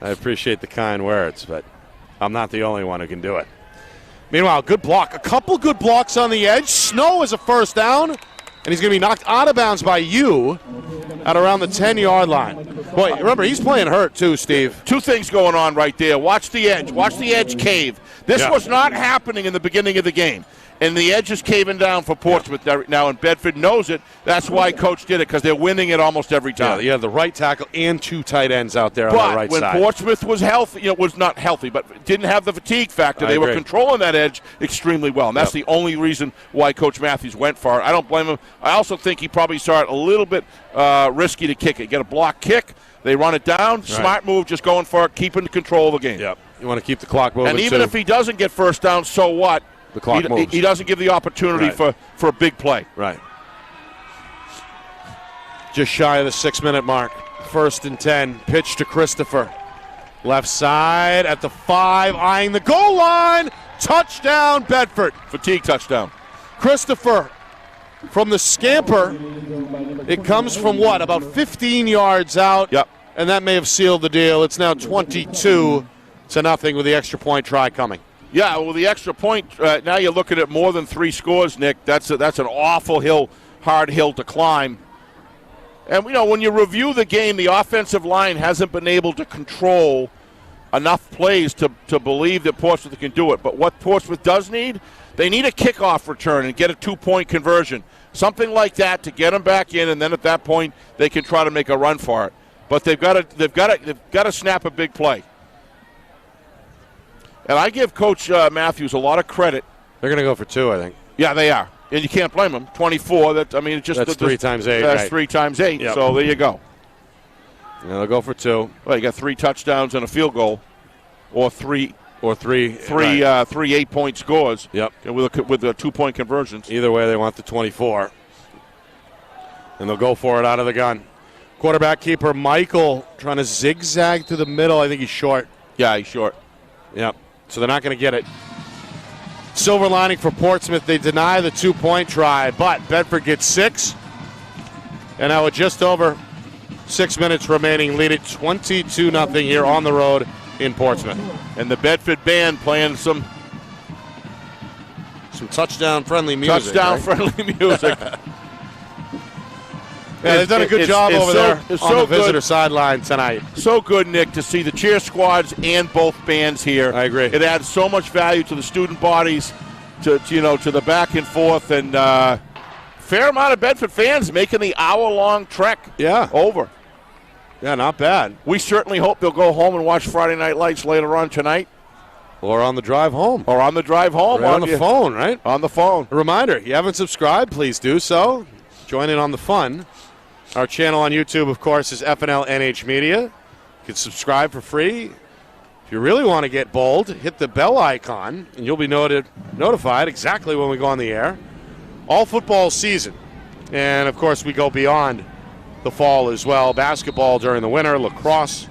I appreciate the kind words, but I'm not the only one who can do it. Meanwhile, good block. A couple good blocks on the edge. Snow is a 1st down, and he's going to be knocked out of bounds by you at around the 10-yard line. Boy, remember, he's playing hurt too, Steve. 2 things going on right there. Watch the edge. Watch the edge cave. This was not happening in the beginning of the game. And the edge is caving down for Portsmouth now, and Bedford knows it. That's why Coach did it, because they're winning it almost every time. Yeah, the right tackle and 2 tight ends out there on the right side. But when Portsmouth was healthy, was not healthy, but didn't have the fatigue factor, they were controlling that edge extremely well. And that's the only reason why Coach Matthews went for it. I don't blame him. I also think he probably saw it a little bit risky to kick it. Get a block kick, they run it down. Smart move, just going for it, keeping control of the game. Yep. You want to keep the clock moving, and even if he doesn't get 1st down, so what? The clock moves. He doesn't give the opportunity for a big play. Right. Just shy of the 6-minute mark. 1st and 10. Pitch to Christopher. Left side at the 5, eyeing the goal line. Touchdown, Bedford. Fatigue touchdown. Christopher from the scamper. It comes from what? About 15 yards out. Yep. And that may have sealed the deal. It's now 22-0 with the extra point try coming. Yeah, well, the extra point, now you're looking at more than 3 scores, Nick. That's an awful hard hill to climb. And, when you review the game, the offensive line hasn't been able to control enough plays to believe that Portsmouth can do it. But what Portsmouth does need, they need a kickoff return and get a 2-point conversion. Something like that to get them back in, and then at that point they can try to make a run for it. But they've got to snap a big play. And I give Coach Matthews a lot of credit. They're going to go for 2, I think. Yeah, they are. And you can't blame them. 24, that's 3 times 8. That's 3 times 8, so there you go. Yeah, they'll go for 2. Well, you got 3 touchdowns and a field goal, or three right. 3 8-point scores. Yep. With the 2-point conversions. Either way, they want the 24. And they'll go for it out of the gun. Quarterback keeper Michael trying to zigzag through the middle. I think he's short. Yeah, he's short. Yep. So they're not going to get it. Silver lining for Portsmouth, they deny the 2-point try, but Bedford gets 6. And now with just over 6 minutes remaining, lead it 22-0 here on the road in Portsmouth. And the Bedford band playing some touchdown-friendly music. Touchdown-friendly music. Yeah, they've done a good job over there on the visitor good. Sideline tonight. So good, Nick, to see the cheer squads and both bands here. I agree. It adds so much value to the student bodies, to the back and forth, and fair amount of Bedford fans making the hour-long trek over. Yeah, not bad. We certainly hope they'll go home and watch Friday Night Lights later on tonight. Or on the drive home. Or on the drive home. Right on the phone, right? On the phone. A reminder, if you haven't subscribed, please do so. Join in on the fun. Our channel on YouTube, of course, is FNLNH Media. You can subscribe for free. If you really want to get bold, hit the bell icon, and you'll be notified exactly when we go on the air. All football season. And, of course, we go beyond the fall as well. Basketball during the winter, lacrosse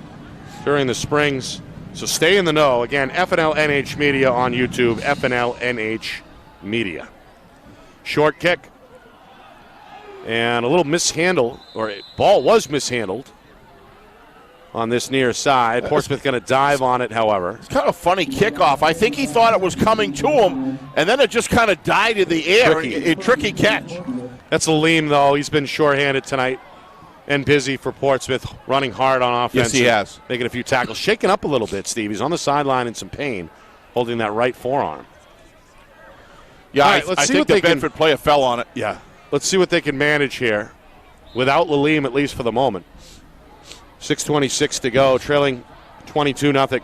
during the springs. So stay in the know. Again, FNLNH Media on YouTube, FNLNH Media. Short kick. And a little mishandle, or ball was mishandled on this near side. Portsmouth going to dive on it, however. It's kind of a funny kickoff. I think he thought it was coming to him, and then it just kind of died in the air. A tricky catch. That's Aleem, though. He's been shorthanded tonight and busy for Portsmouth, running hard on offense. Yes, he has. Making a few tackles. Shaking up a little bit, Steve. He's on the sideline in some pain, holding that right forearm. Yeah, right, I think the Bedford player fell on it. Yeah. Let's see what they can manage here without Aleem, at least for the moment. 6:26 to go, trailing 22-0.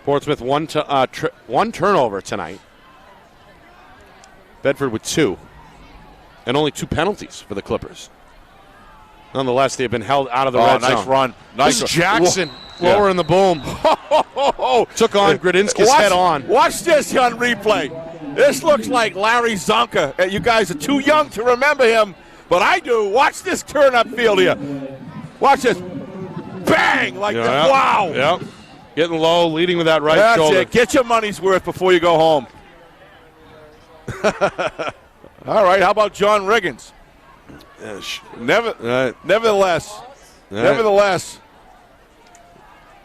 Portsmouth one turnover tonight. Bedford with 2. And only 2 penalties for the Clippers. Nonetheless, they've been held out of the red zone. Nice run. This is Jackson lowering the boom. Took on Gradinski's head on. Watch this on replay. This looks like Larry Zonka. You guys are too young to remember him, but I do. Watch this turn up field here. Watch this. Bang! Like that. Wow. Yep. Getting low, leading with that right shoulder. That's it. Get your money's worth before you go home. All right, how about John Riggins? Nevertheless,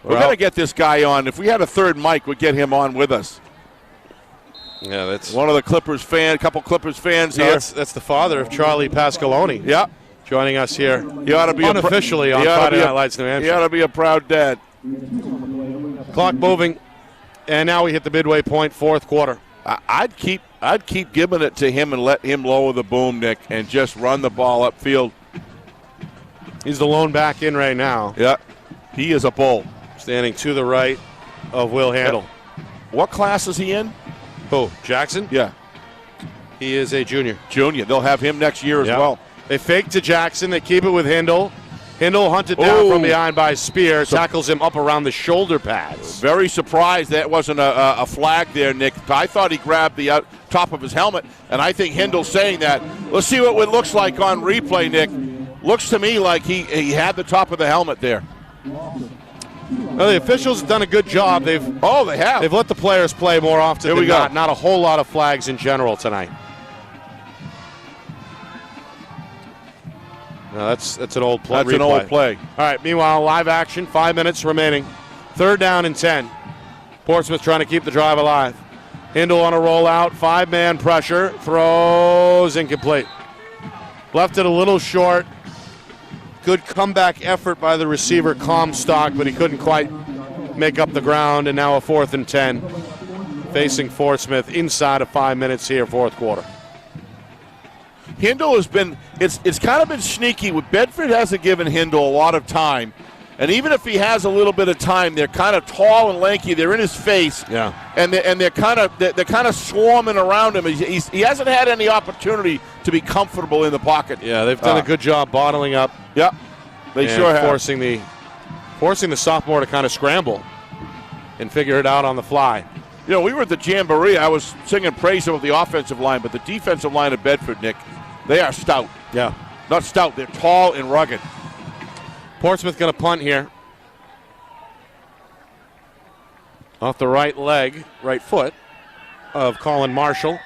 we're going to get this guy on. If we had a third mic, we'd get him on with us. Yeah, that's one of the Clippers fans, a couple Clippers fans here. That's the father of Charlie Pascaloni. Yeah. Joining us here. He ought to be unofficially on Friday Night Lights, New Hampshire. He ought to be a proud dad. Clock moving, and now we hit the midway point, fourth quarter. I'd keep giving it to him and let him lower the boom, Nick, and just run the ball upfield. He's the lone back in right now. Yeah, he is a bull. Standing to the right of Will Handel. What class is he in? Who, Jackson? Yeah. He is a junior. Junior. They'll have him next year as well. They fake to Jackson. They keep it with Hindle. Hindle hunted down from behind by Spear. Tackles him up around the shoulder pads. Very surprised that wasn't a flag there, Nick. I thought he grabbed the top of his helmet, and I think Hindle's saying that. Let's see what it looks like on replay, Nick. Looks to me like he had the top of the helmet there. Well, the officials have done a good job. They have. They've let the players play more often than not. Not a whole lot of flags in general tonight. No, that's an old play. That's an old play. All right, meanwhile, live action, 5 minutes remaining. 3rd down and 10. Portsmouth trying to keep the drive alive. Hindle on a rollout, 5-man pressure, throws incomplete. Left it a little short. Good comeback effort by the receiver, Comstock, but he couldn't quite make up the ground, and now a 4th and 10 facing Portsmouth inside of 5 minutes here, 4th quarter. Hindle has been, it's kind of been sneaky. Bedford hasn't given Hindle a lot of time. And even if he has a little bit of time, they're kind of tall and lanky. They're in his face. Yeah. And they're kind of swarming around him. He hasn't had any opportunity to be comfortable in the pocket. Yeah, they've done a good job bottling up. Yep. They sure have. Forcing the sophomore to kind of scramble and figure it out on the fly. You know, we were at the Jamboree. I was singing praise of the offensive line, but the defensive line of Bedford, Nick, they are stout. Yeah. Not stout. They're tall and rugged. Portsmouth going to punt here. Off the right leg, right foot of Colin Marshall.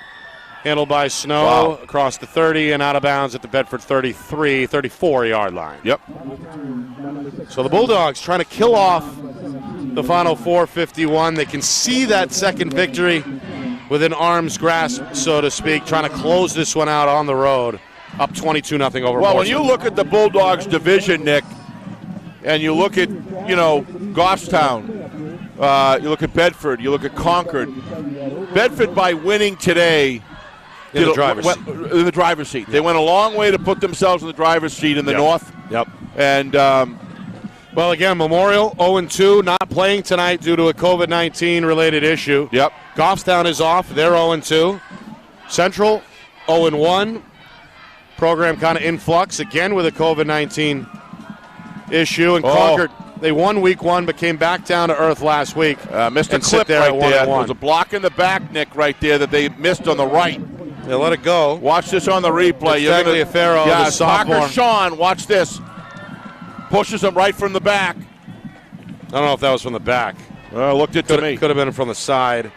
Handled by Snow across the 30 and out of bounds at the Bedford 34-yard line. Yep. So the Bulldogs trying to kill off the final 4:51. They can see that second victory within arm's grasp, so to speak, trying to close this one out on the road. Up 22-0 over Portsmouth. Well, when you look at the Bulldogs division, Nick, and you look at, Goffstown, you look at Bedford, you look at Concord. Bedford, by winning today, in the driver's seat. In the driver's seat. They went a long way to put themselves in the driver's seat in the north. Yep. And, well, again, Memorial 0-2, not playing tonight due to a COVID-19 related issue. Yep. Goffstown is off. They're 0-2. Central 0-1. Program kind of in flux again with a COVID-19 issue. And Concord, they won week 1 but came back down to earth last week. Missed a clip there right there. There was was a block in the back, Nick, right there that they missed on the right. They let it go. Watch this on the replay. Tagliaferro, the sophomore. Parker Sean, watch this. Pushes him right from the back. I don't know if that was from the back. Looked it to me. Could have been from the side.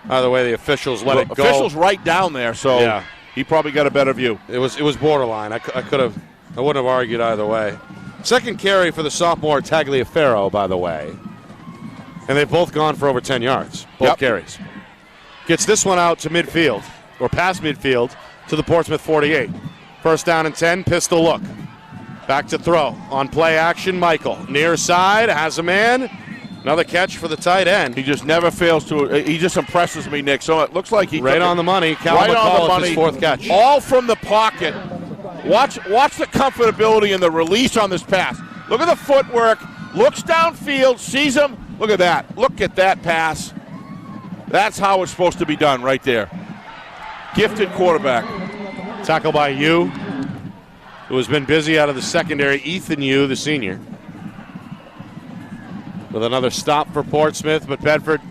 Either way, the officials let it go. Officials right down there, so he probably got a better view. It was borderline. I wouldn't have argued either way. Second carry for the sophomore Tagliaferro, by the way. And they've both gone for over 10 yards, both carries. Gets this one out to midfield, or past midfield, to the Portsmouth 48. First down and 10, pistol look. Back to throw. On play action, Michael. Near side, has a man. Another catch for the tight end. He just never fails to. He just impresses me, Nick. So it looks like he right on the money. Cal right McCall on the money. His fourth catch. All from the pocket. Watch the comfortability and the release on this pass. Look at the footwork. Looks downfield, sees him. Look at that. Look at that pass. That's how it's supposed to be done right there. Gifted quarterback. Tackle by Yu, who has been busy out of the secondary. Ethan Yu, the senior. With another stop for Portsmouth, but Bedford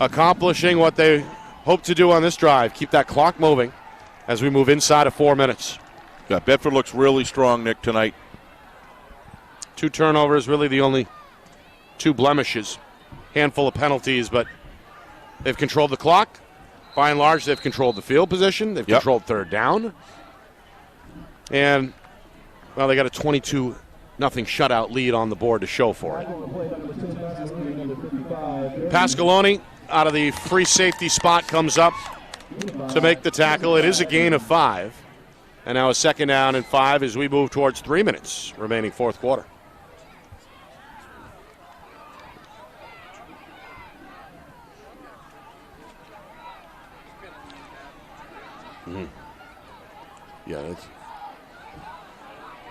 accomplishing what they hope to do on this drive. Keep that clock moving as we move inside of 4 minutes. Yeah, Bedford looks really strong, Nick, tonight. 2 turnovers, really the only 2 blemishes. Handful of penalties, but they've controlled the clock. By and large, they've controlled the field position. They've controlled third down. And, well, they got a 22-0 shutout lead on the board to show for it. Pascaloni out of the free safety spot comes up to make the tackle. It is a gain of 5. And now a second down and 5 as we move towards 3 minutes remaining fourth quarter. Yeah, that's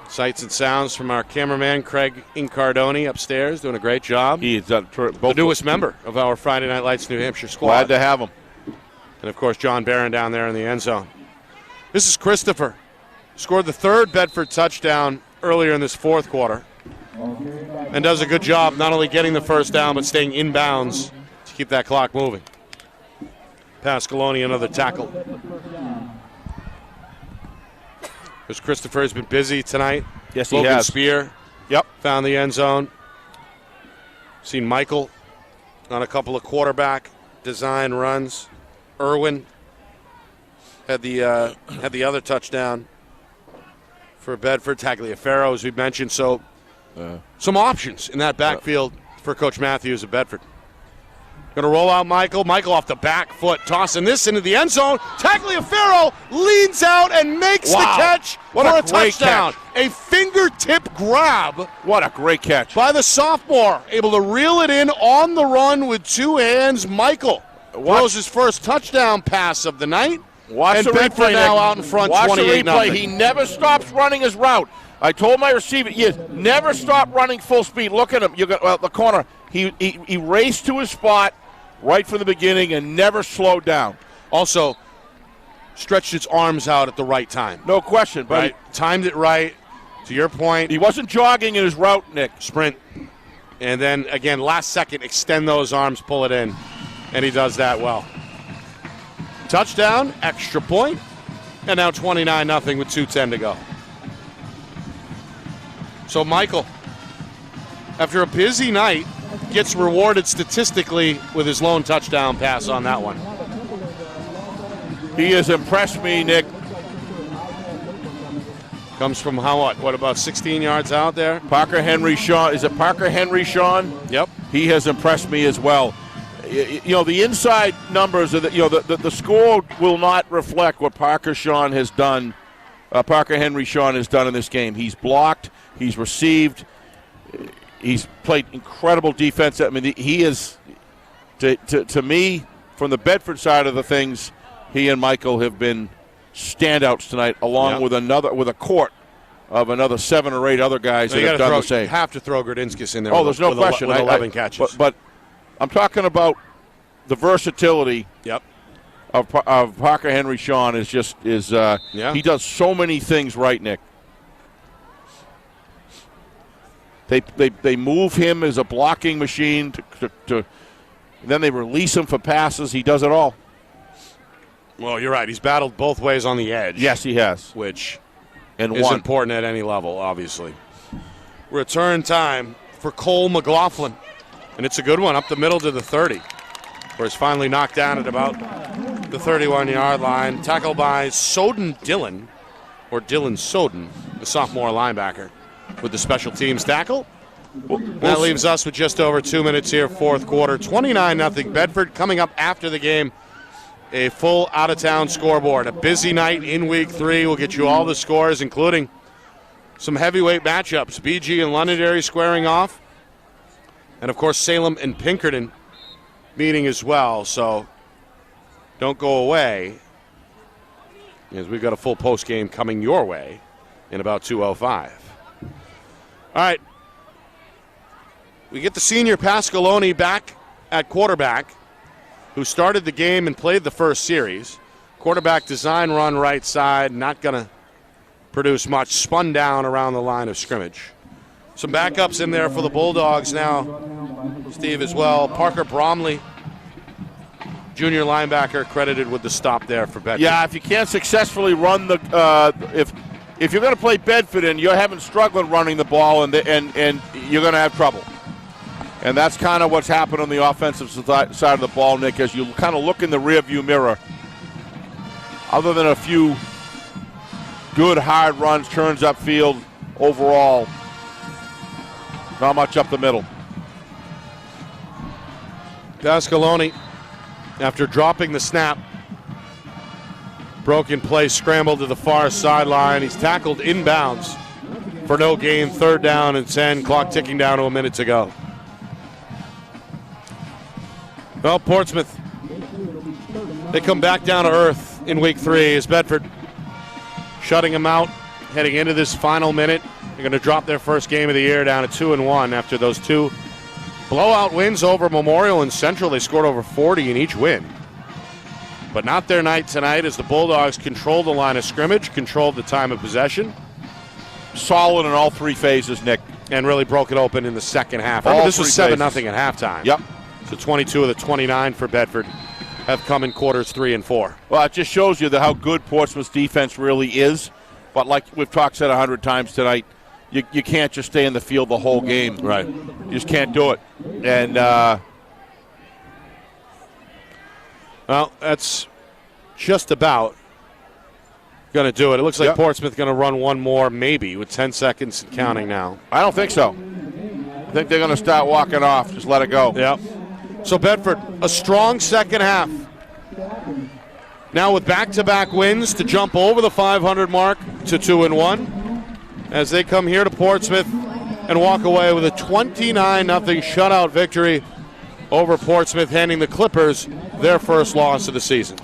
sights and sounds from our cameraman Craig Incardoni upstairs, doing a great job. He is the newest member of our Friday Night Lights New Hampshire squad. Glad to have him. And of course, John Barron down there in the end zone. This is Christopher. Scored the third Bedford touchdown earlier in this fourth quarter, and does a good job not only getting the first down but staying inbounds to keep that clock moving. Pascaloni, another tackle. Because Christopher has been busy tonight. Yes, he Logan has. Spear found the end zone. Seen Michael on a couple of quarterback design runs. Irwin had the other touchdown for Bedford. Tagliaferro, as we mentioned. So some options in that backfield for Coach Matthews at Bedford. Going to roll out Michael. Michael off the back foot, tossing this into the end zone. Tagliaferro leans out and makes the catch for a touchdown. A fingertip grab. What a great catch. By the sophomore. Able to reel it in on the run with 2 hands. Michael throws his first touchdown pass of the night. Watch the Bedford replay now out in front, 28-0. He never stops running his route. I told my receiver, never stop running full speed. Look at him. You got the corner. He raced to his spot right from the beginning and never slowed down. Also, stretched its arms out at the right time. No question. But timed it right. To your point, He wasn't jogging in his route, Nick. sprint. And then, again, last second, extend those arms, pull it in. And he does that well. Touchdown, extra point, and now 29-0 with 2:10 to go. So Michael, after a busy night, gets rewarded statistically with his lone touchdown pass on that one. He has impressed me, Nick. Comes from what, about 16 yards out there? Parker Henry Sean. Is it Parker Henry Sean? Yep. He has impressed me as well. The inside numbers, the score will not reflect what Parker Sean has done. Parker Henry Sean has done in this game. He's blocked. He's received. He's played incredible defense. I mean, he is, to me, from the Bedford side of the things, he and Michael have been standouts tonight, along with a court of another 7 or 8 other guys that have done the same. You have to throw Grodinskis in there. Oh, there's no question. With 11 catches. But I'm talking about the versatility. Yep. Of Parker Henry Sean he does so many things right, Nick. They move him as a blocking machine to then they release him for passes. He does it all. Well, you're right. He's battled both ways on the edge. Yes, he has. Which is important at any level, obviously. Return time for Cole McLaughlin. And it's a good one up the middle to the 30, where it's finally knocked down at about the 31-yard line. Tackled by Dylan Soden, the sophomore linebacker, with the special teams tackle. That leaves us with just over 2 minutes here, fourth quarter. 29-0 Bedford. Coming up after the game, a full out-of-town scoreboard. A busy night in Week 3. We'll get you all the scores, including some heavyweight matchups. BG and Londonderry squaring off. And, of course, Salem and Pinkerton meeting as well. So don't go away, as we've got a full post game coming your way in about 2:05. All right. We get the senior Pascaloni back at quarterback, who started the game and played the first series. Quarterback design run right side, not going to produce much. Spun down around the line of scrimmage. Some backups in there for the Bulldogs now, Steve, as well. Parker Bromley, junior linebacker, credited with the stop there for Bedford. Yeah, if you can't successfully run the if you're going to play Bedford and you're having struggled running the ball and you're going to have trouble. And that's kind of what's happened on the offensive side of the ball, Nick, as you kind of look in the rearview mirror. Other than a few good hard runs, turns upfield, overall, not much up the middle. Pascaloni, after dropping the snap, broken play, scrambled to the far sideline. He's tackled inbounds for no gain. 3rd down and 10. Clock ticking down to a minute to go. Well, Portsmouth, they come back down to earth in Week 3 as Bedford shutting them out, heading into this final minute. They're going to drop their first game of the year down to 2-1 after those 2 blowout wins over Memorial and Central. They scored over 40 in each win. But not their night tonight, as the Bulldogs controlled the line of scrimmage, controlled the time of possession. Solid in all 3 phases, Nick. And really broke it open in the second half. This was 7-0 at halftime. Yep. So 22 of the 29 for Bedford have come in quarters 3 and 4. Well, it just shows you how good Portsmouth's defense really is. But like we've said 100 times tonight, you can't just stay in the field the whole game. Right. You just can't do it. And well, that's just about going to do it. It looks like Portsmouth going to run one more, maybe, with 10 seconds and counting now. I don't think so. I think they're going to start walking off. Just let it go. Yep. So Bedford, a strong second half. Now with back-to-back wins to jump over the 500 mark to 2-1 as they come here to Portsmouth and walk away with a 29-0 shutout victory over Portsmouth, handing the Clippers their first loss of the season.